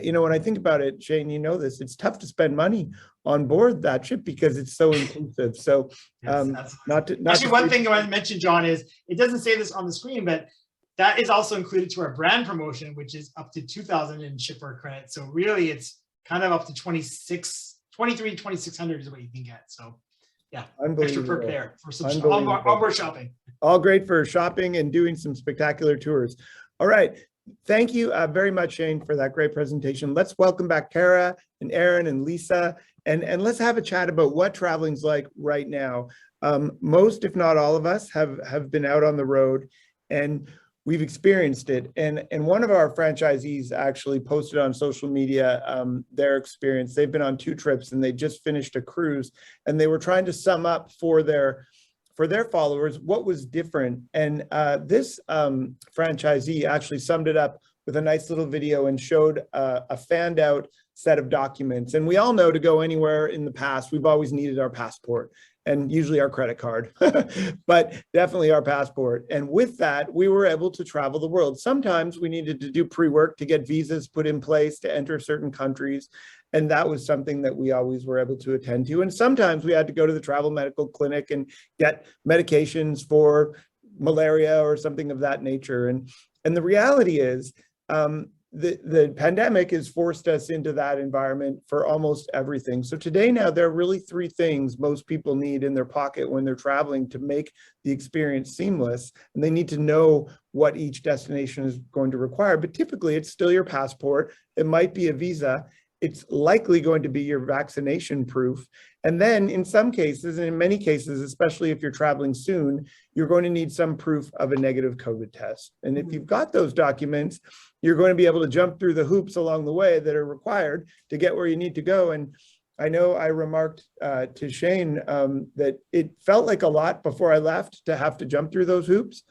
you know, when I think about it, Shane, you know this, it's tough to spend money on board that ship because it's so inclusive. So yes, actually, one thing I want to mention, John, is it doesn't say this on the screen, but that is also included to our brand promotion, which is up to 2,000 in shipper credit. So really it's kind of up to 2,600 is what you can get. So yeah, extra per pair for some onboard shopping. All great for shopping and doing some spectacular tours. All right. Thank you very much, Shane, for that great presentation. Let's welcome back Kara and Aaron and Lisa, and let's have a chat about what traveling's like right now. Most, if not all of us, have been out on the road, and we've experienced it. And one of our franchisees actually posted on social media their experience. They've been on 2 trips, and they just finished a cruise, and they were trying to sum up for their followers what was different. And this franchisee actually summed it up with a nice little video and showed a fanned out set of documents. And we all know to go anywhere in the past, we've always needed our passport and usually our credit card, but definitely our passport. And with that, we were able to travel the world. Sometimes we needed to do pre-work to get visas put in place to enter certain countries. And that was something that we always were able to attend to. And sometimes we had to go to the travel medical clinic and get medications for malaria or something of that nature. And the reality is the pandemic has forced us into that environment for almost everything. So today now, there are really 3 things most people need in their pocket when they're traveling to make the experience seamless. And they need to know what each destination is going to require. But typically, it's still your passport. It might be a visa. It's likely going to be your vaccination proof. And then in some cases, and in many cases, especially if you're traveling soon, you're going to need some proof of a negative COVID test. And if you've got those documents, you're going to be able to jump through the hoops along the way that are required to get where you need to go. And I know I remarked to Shane that it felt like a lot before I left to have to jump through those hoops.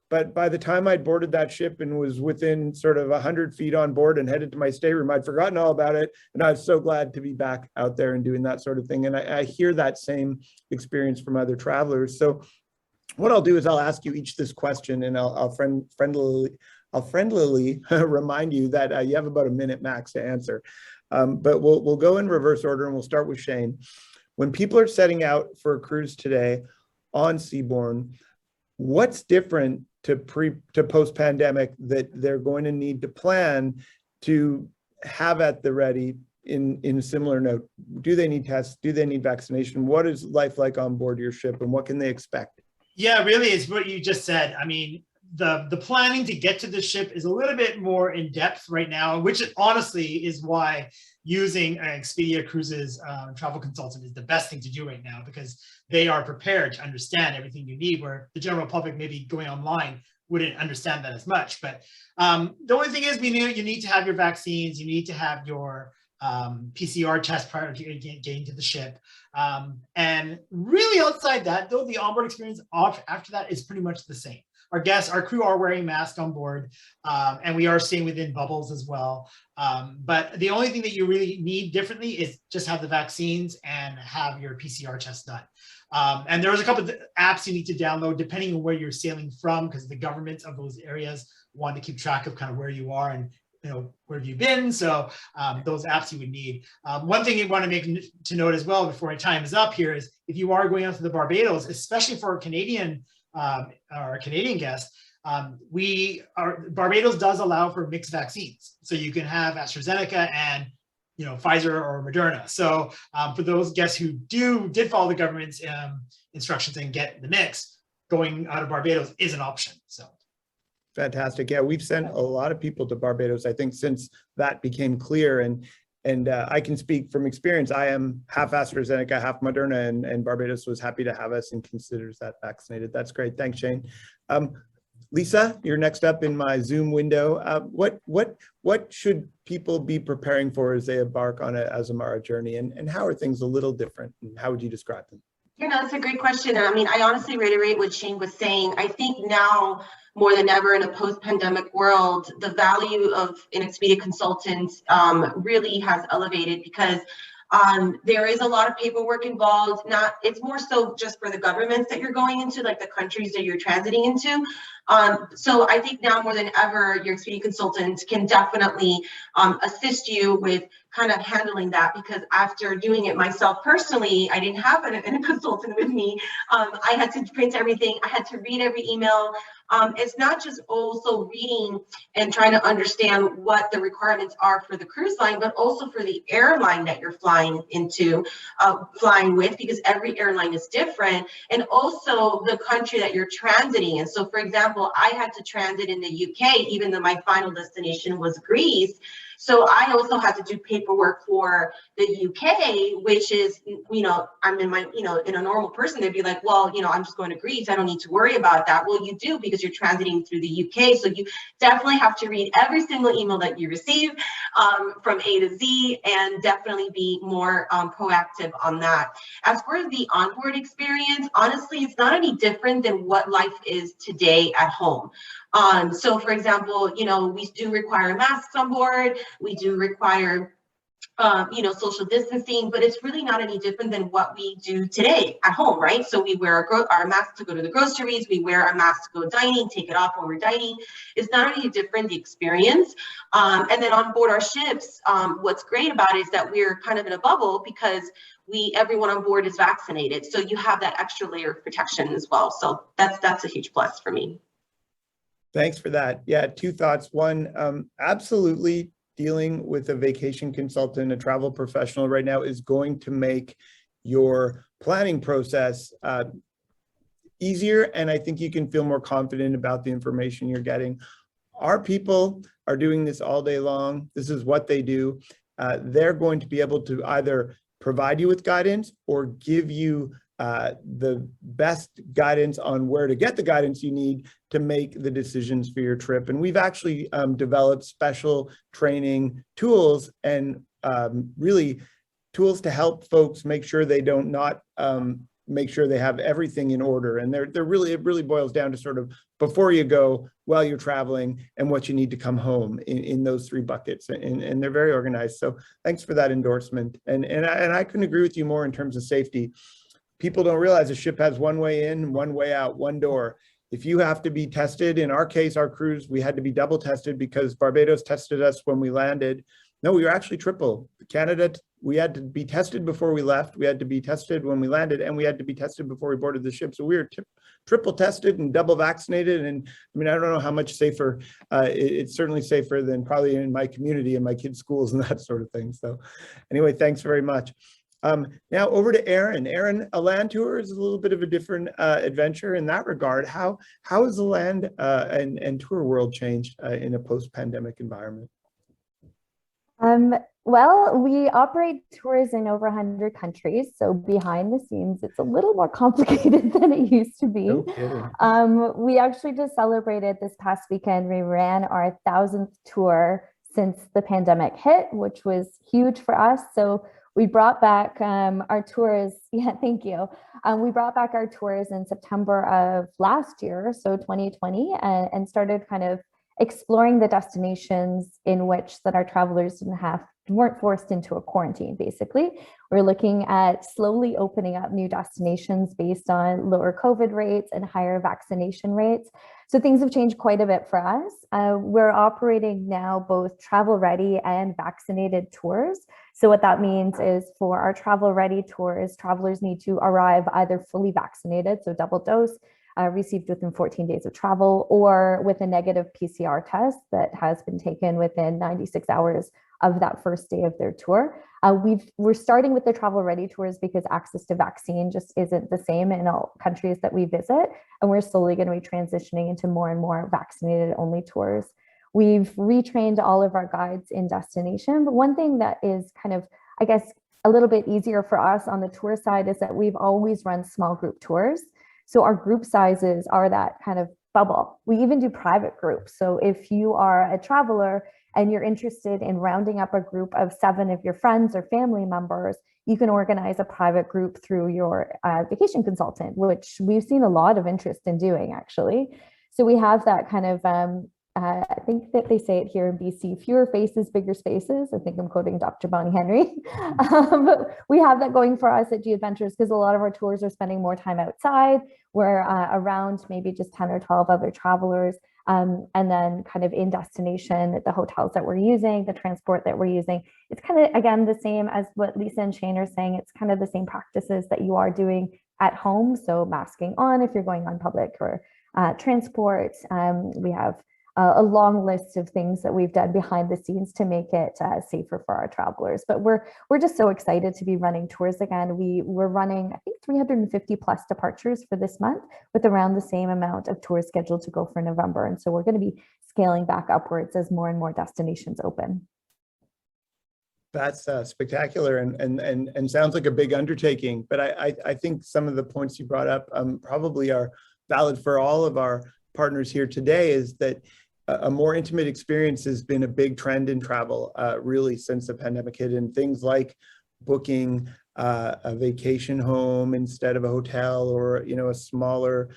But by the time I'd boarded that ship and was within sort of 100 feet on board and headed to my stateroom, I'd forgotten all about it. And I was so glad to be back out there and doing that sort of thing. And I hear that same experience from other travelers. So what I'll do is I'll ask you each this question, and I'll friendlily remind you that you have about a minute max to answer. But we'll go in reverse order, and we'll start with Shane. When people are setting out for a cruise today on Seabourn, what's different to post-pandemic that they're going to need to plan to have at the ready in a similar note? Do they need tests? Do they need vaccination? What is life like on board your ship, and what can they expect? Yeah, really, it's what you just said. I mean, the planning to get to the ship is a little bit more in depth right now, which honestly is why using an Expedia Cruises travel consultant is the best thing to do right now, because they are prepared to understand everything you need, where the general public maybe going online wouldn't understand that as much. But the only thing is, you need to have your vaccines, you need to have your PCR test prior to getting to the ship. And really outside that, though, the onboard experience after that is pretty much the same. Our crew are wearing masks on board, and we are staying within bubbles as well. But the only thing that you really need differently is just have the vaccines and have your PCR test done. And there's a couple of apps you need to download depending on where you're sailing from, because the governments of those areas want to keep track of kind of where you are and where have you been. So those apps you would need. One thing you want to make to note as well before my time is up here is if you are going out to the Barbados, especially for Canadian guests, Barbados does allow for mixed vaccines. So you can have AstraZeneca and Pfizer or Moderna. So for those guests who did follow the government's instructions and get the mix, going out of Barbados is an option. So fantastic. Yeah, we've sent a lot of people to Barbados, I think, since that became clear. And I can speak from experience. I am half AstraZeneca, half Moderna, and Barbados was happy to have us and considers that vaccinated. That's great. Thanks, Shane. Lisa, you're next up in my Zoom window. What should people be preparing for as they embark on an Azamara journey, and how are things a little different, and how would you describe them? That's a great question. I mean, I honestly reiterate what Shane was saying. I think now more than ever in a post-pandemic world, the value of an Expedia consultant really has elevated, because there is a lot of paperwork involved. It's more so just for the governments that you're going into, like the countries that you're transiting into. So I think now more than ever, your Expedia consultant can definitely assist you with kind of handling that, because after doing it myself personally, I didn't have a consultant with me. I had to print everything. I had to read every email. It's not just also reading and trying to understand what the requirements are for the cruise line, but also for the airline that you're flying with, because every airline is different, and also the country that you're transiting in. So for example, I had to transit in the UK, even though my final destination was Greece. So I also had to do paperwork for the UK, which is, I'm in my, in a normal person, they'd be like, well, I'm just going to Greece, I don't need to worry about that. Well, you do, because you're transiting through the UK. So you definitely have to read every single email that you receive from A to Z, and definitely be more proactive on that. As for the onboard experience, honestly, it's not any different than what life is today at home. So for example, we do require masks on board. We do require, social distancing, but it's really not any different than what we do today at home, right? So we wear our masks to go to the groceries. We wear our masks to go dining, take it off when we're dining. It's not any different, the experience. And then on board our ships, what's great about it is that we're kind of in a bubble, because everyone on board is vaccinated. So you have that extra layer of protection as well. So that's a huge plus for me. Thanks for that. Yeah, two thoughts. One, absolutely, dealing with a vacation consultant, a travel professional right now is going to make your planning process easier. And I think you can feel more confident about the information you're getting. Our people are doing this all day long. This is what they do. They're going to be able to either provide you with guidance or give you the best guidance on where to get the guidance you need to make the decisions for your trip. And we've actually developed special training tools and really tools to help folks make sure they make sure they have everything in order. And it really boils down to sort of before you go, while you're traveling, and what you need to come home in those three buckets. And they're very organized. So thanks for that endorsement. And I couldn't agree with you more in terms of safety. People don't realize a ship has one way in, one way out, one door. If you have to be tested, in our case, our cruise, we had to be double tested because Barbados tested us when we landed. No, we were actually triple. Canada, we had to be tested before we left. We had to be tested when we landed, and we had to be tested before we boarded the ship. So we were triple tested and double vaccinated. And I mean, I don't know how much safer. It's certainly safer than probably in my community and my kids' schools and that sort of thing. So anyway, thanks very much. Now over to Aaron. Aaron, a land tour is a little bit of a different adventure in that regard. How has the land and tour world changed in a post-pandemic environment? Well, we operate tours in over 100 countries. So behind the scenes, it's a little more complicated than it used to be. No kidding. We actually just celebrated this past weekend. We ran our 1,000th tour since the pandemic hit, which was huge for us. So we brought back our tours. Yeah, thank you. We brought back our tours in September of last year, so 2020, and started kind of exploring the destinations in which that our travelers weren't forced into a quarantine, basically. We're looking at slowly opening up new destinations based on lower COVID rates and higher vaccination rates. So things have changed quite a bit for us. We're operating now both travel ready and vaccinated tours. So what that means is for our travel ready tours, travelers need to arrive either fully vaccinated, so double dose, received within 14 days of travel, or with a negative PCR test that has been taken within 96 hours of that first day of their tour. We're starting with the travel ready tours because access to vaccine just isn't the same in all countries that we visit. And we're slowly going to be transitioning into more and more vaccinated only tours. We've retrained all of our guides in destination. But one thing that is kind of, I guess, a little bit easier for us on the tour side is that we've always run small group tours. So our group sizes are that kind of bubble. We even do private groups. So if you are a traveler and you're interested in rounding up a group of 7 of your friends or family members, you can organize a private group through your vacation consultant, which we've seen a lot of interest in doing, actually. So we have that kind of, I think that they say it here in BC, fewer faces, bigger spaces. I think I'm quoting Dr. Bonnie Henry. But we have that going for us at G Adventures because a lot of our tours are spending more time outside. We're around maybe just 10 or 12 other travelers. And then kind of in destination, the hotels that we're using, the transport that we're using, it's kind of, again, the same as what Lisa and Shane are saying. It's kind of the same practices that you are doing at home. So masking on if you're going on public or transport. We have a long list of things that we've done behind the scenes to make it safer for our travelers. But we're just so excited to be running tours again. We're running, I think, 350 plus departures for this month, with around the same amount of tours scheduled to go for November. And so we're going to be scaling back upwards as more and more destinations open. That's spectacular and sounds like a big undertaking. But I think some of the points you brought up probably are valid for all of our partners here today, is that a more intimate experience has been a big trend in travel really since the pandemic hit, and things like booking a vacation home instead of a hotel, or a smaller,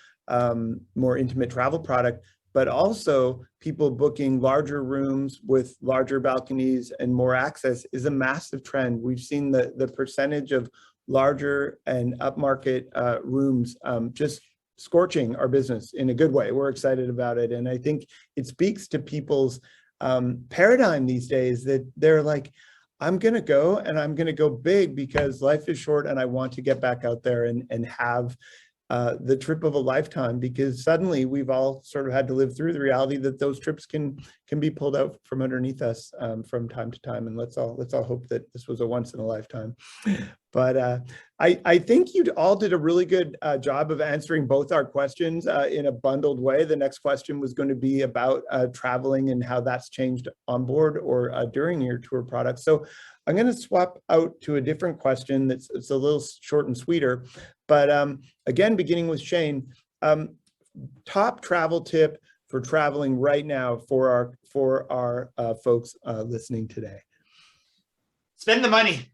more intimate travel product, but also people booking larger rooms with larger balconies and more access is a massive trend. We've seen the percentage of larger and upmarket rooms just scorching our business in a good way. We're excited about it. And I think it speaks to people's paradigm these days, that they're like, I'm going to go, and I'm going to go big because life is short and I want to get back out there and have the trip of a lifetime, because suddenly we've all sort of had to live through the reality that those trips can be pulled out from underneath us from time to time. And let's all hope that this was a once in a lifetime. But I think you all did a really good job of answering both our questions in a bundled way. The next question was going to be about traveling and how that's changed on board or during your tour product. So I'm going to swap out to a different question it's a little short and sweeter. But again, beginning with Shane, top travel tip for traveling right now for our folks listening today. Spend the money.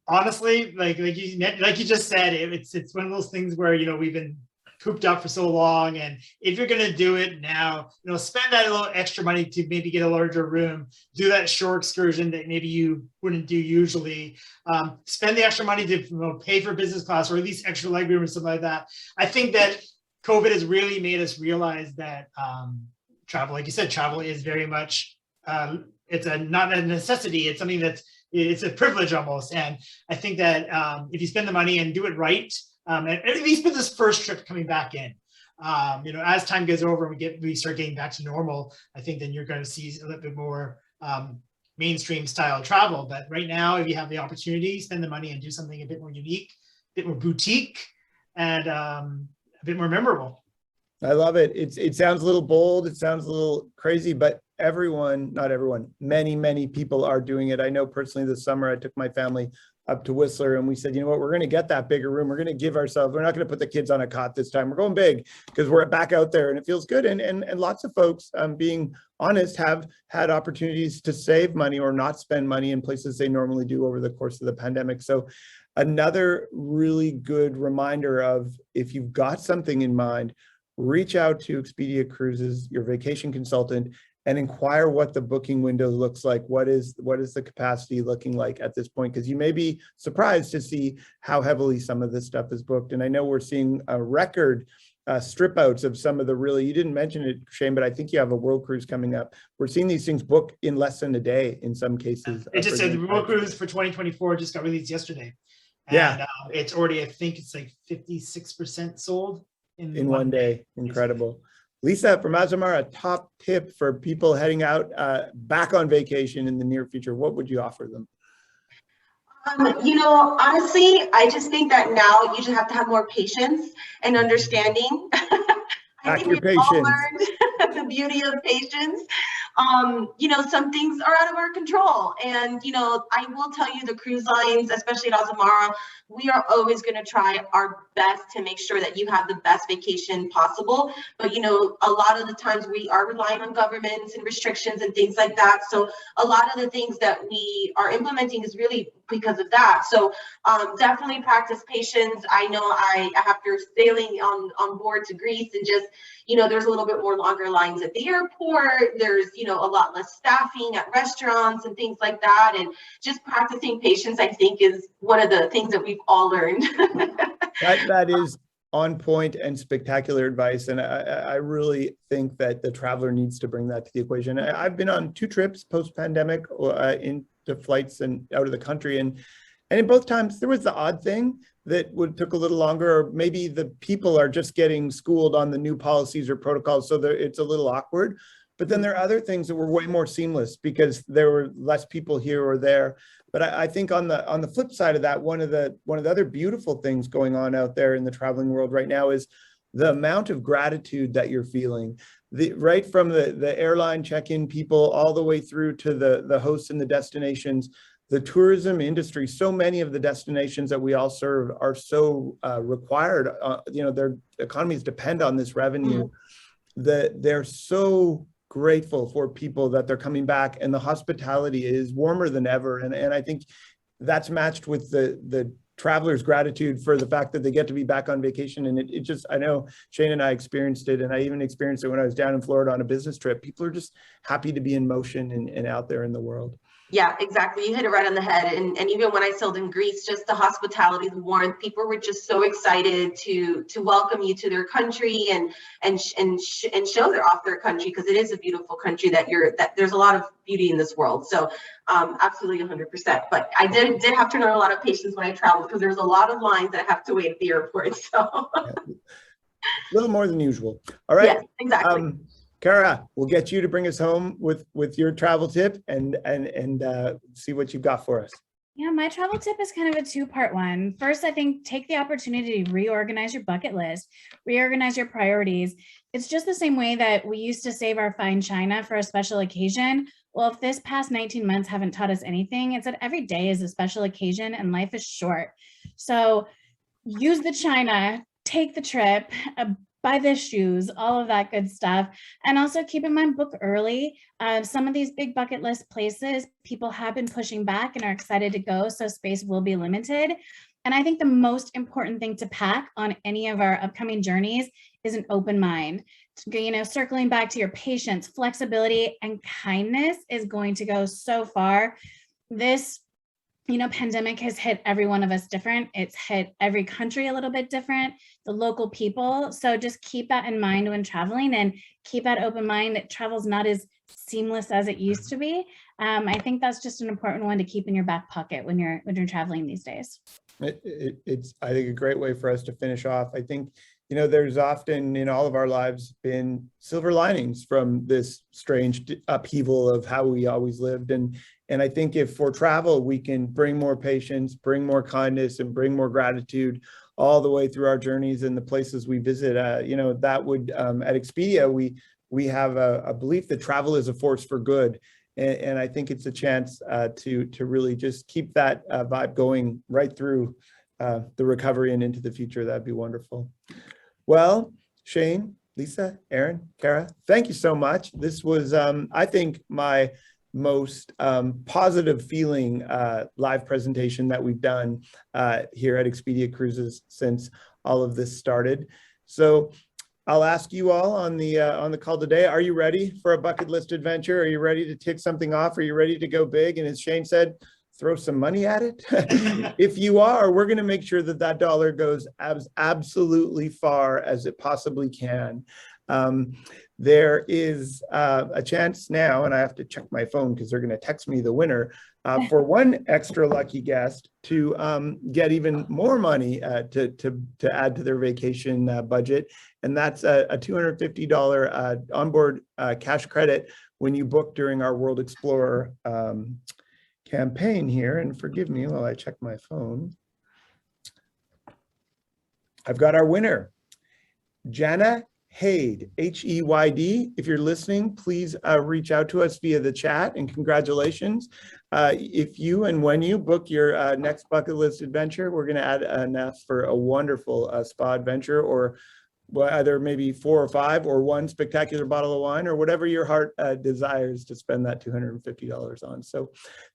Honestly, like you just said, it's one of those things where we've been cooped up for so long, and if you're going to do it now, spend that little extra money to maybe get a larger room, do that shore excursion that maybe you wouldn't do usually, spend the extra money to pay for business class or at least extra legroom or something like that. I think that COVID has really made us realize that travel, like you said, travel is very much it's not a necessity. It's something it's a privilege almost. And I think that if you spend the money and do it right, and at least with this first trip coming back in, as time goes over and we start getting back to normal, I think then you're going to see a little bit more mainstream style travel. But right now, if you have the opportunity, spend the money and do something a bit more unique, a bit more boutique, and a bit more memorable. I love it. It sounds a little bold. It sounds a little crazy, but not everyone, many people are doing it. I know personally this summer I took my family up to Whistler and we said, you know what, we're going to get that bigger room. We're going to give ourselves, we're not going to put the kids on a cot this time. We're going big because we're back out there and it feels good. And lots of folks, being honest, have had opportunities to save money or not spend money in places they normally do over the course of the pandemic. So another really good reminder of, if you've got something in mind, reach out to Expedia Cruises, your vacation consultant, and inquire what the booking window looks like. What is the capacity looking like at this point? Because you may be surprised to see how heavily some of this stuff is booked. And I know we're seeing a record strip outs of some of the really, you didn't mention it, Shane, but I think you have a world cruise coming up. We're seeing these things book in less than a day in some cases. It just said the world cruise for 2024 just got released yesterday. And yeah, it's already, I think it's like 56% sold in one day. Incredible. Lisa from Azamara, top tip for people heading out back on vacation in the near future, what would you offer them? Honestly, I just think that now you just have to have more patience and understanding. I think we've all learned the beauty of patience. Some things are out of our control. And, I will tell you, the cruise lines, especially at Azamara, we are always going to try our best to make sure that you have the best vacation possible. But, a lot of the times we are relying on governments and restrictions and things like that. So a lot of the things that we are implementing is really because of that. So definitely practice patience. I know after sailing on board to Greece and just, there's a little bit more longer lines at the airport. There's, a lot less staffing at restaurants and things like that. And just practicing patience, I think, is one of the things that we've all learned. That is on point and spectacular advice. And I really think that the traveler needs to bring that to the equation. I've been on 2 trips post-pandemic into flights and out of the country. And And in both times, there was the odd thing that took a little longer, or maybe the people are just getting schooled on the new policies or protocols, so it's a little awkward. But then there are other things that were way more seamless because there were less people here or there. But I think on the flip side of that, one of the other beautiful things going on out there in the traveling world right now is the amount of gratitude that you're feeling. Right from the airline check-in people all the way through to the hosts and the destinations, the tourism industry. So many of the destinations that we all serve are so required. Their economies depend on this revenue. That they're so grateful for people that they're coming back, and the hospitality is warmer than ever. And I think that's matched with the travelers' gratitude for the fact that they get to be back on vacation. And it just, I know Shane and I experienced it, and I even experienced it when I was down in Florida on a business trip. People are just happy to be in motion and out there in the world. Yeah, exactly. You hit it right on the head. And even when I sailed in Greece, just the hospitality, the warmth, people were just so excited to welcome you to their country and show they're off their country, because it is a beautiful country that there's a lot of beauty in this world. So absolutely 100%. But I did have to learn a lot of patience when I traveled, because there's a lot of lines that I have to wait at the airport. So a little more than usual. All right. Yes, exactly. Kara, we'll get you to bring us home with your travel tip and see what you've got for us. Yeah, my travel tip is kind of a two-part one. First, I think take the opportunity to reorganize your bucket list, reorganize your priorities. It's just the same way that we used to save our fine china for a special occasion. Well, if this past 19 months haven't taught us anything, it's that every day is a special occasion and life is short. So use the china, take the trip, buy the shoes, all of that good stuff. And also keep in mind, book early. Some of these big bucket list places, people have been pushing back and are excited to go, so space will be limited. And I think the most important thing to pack on any of our upcoming journeys is an open mind. Circling back to your patience, flexibility, and kindness is going to go so far. This pandemic has hit every one of us different. It's hit every country a little bit different, the local people. So just keep that in mind when traveling, and keep that open mind that travel's not as seamless as it used to be. I think that's just an important one to keep in your back pocket when you're traveling these days. It's, I think, a great way for us to finish off. I think, there's often in all of our lives been silver linings from this strange upheaval of how we always lived. And I think if for travel, we can bring more patience, bring more kindness, and bring more gratitude all the way through our journeys and the places we visit, that would, at Expedia, we have a belief that travel is a force for good. And I think it's a chance to really just keep that vibe going right through the recovery and into the future. That'd be wonderful. Well, Shane, Lisa, Aaron, Kara, thank you so much. This was, I think, my most positive feeling live presentation that we've done here at Expedia Cruises since all of this started. So I'll ask you all on the call today, are you ready for a bucket list adventure? Are you ready to tick something off? Are you ready to go big? And as Shane said, throw some money at it. If you are, we're going to make sure that dollar goes as absolutely far as it possibly can. There is a chance now, and I have to check my phone because they're going to text me the winner, for one extra lucky guest to get even more money to add to their vacation budget. And that's a $250 onboard cash credit when you book during our World Explorer campaign here. And forgive me while I check my phone. I've got our winner, Jana Haid, H-E-Y-D. If you're listening, please reach out to us via the chat, and congratulations. If you and when you book your next bucket list adventure, we're going to add enough for a wonderful spa adventure, or either maybe 4 or 5 or 1 spectacular bottle of wine, or whatever your heart desires to spend that $250 on. So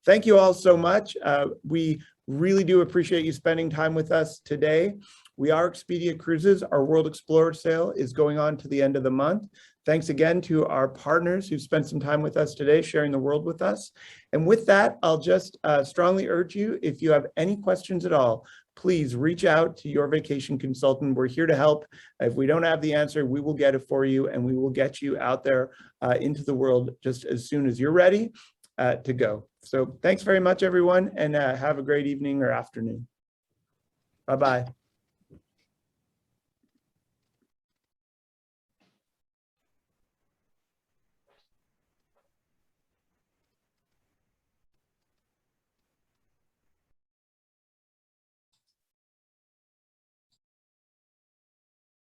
thank you all so much. We really do appreciate you spending time with us today. We are Expedia Cruises. Our World Explorer sale is going on to the end of the month. Thanks again to our partners who spent some time with us today, sharing the world with us. And with that, I'll just strongly urge you, if you have any questions at all, please reach out to your vacation consultant. We're here to help. If we don't have the answer, we will get it for you, and we will get you out there into the world just as soon as you're ready. to go. So thanks very much, everyone, and have a great evening or afternoon. Bye-bye.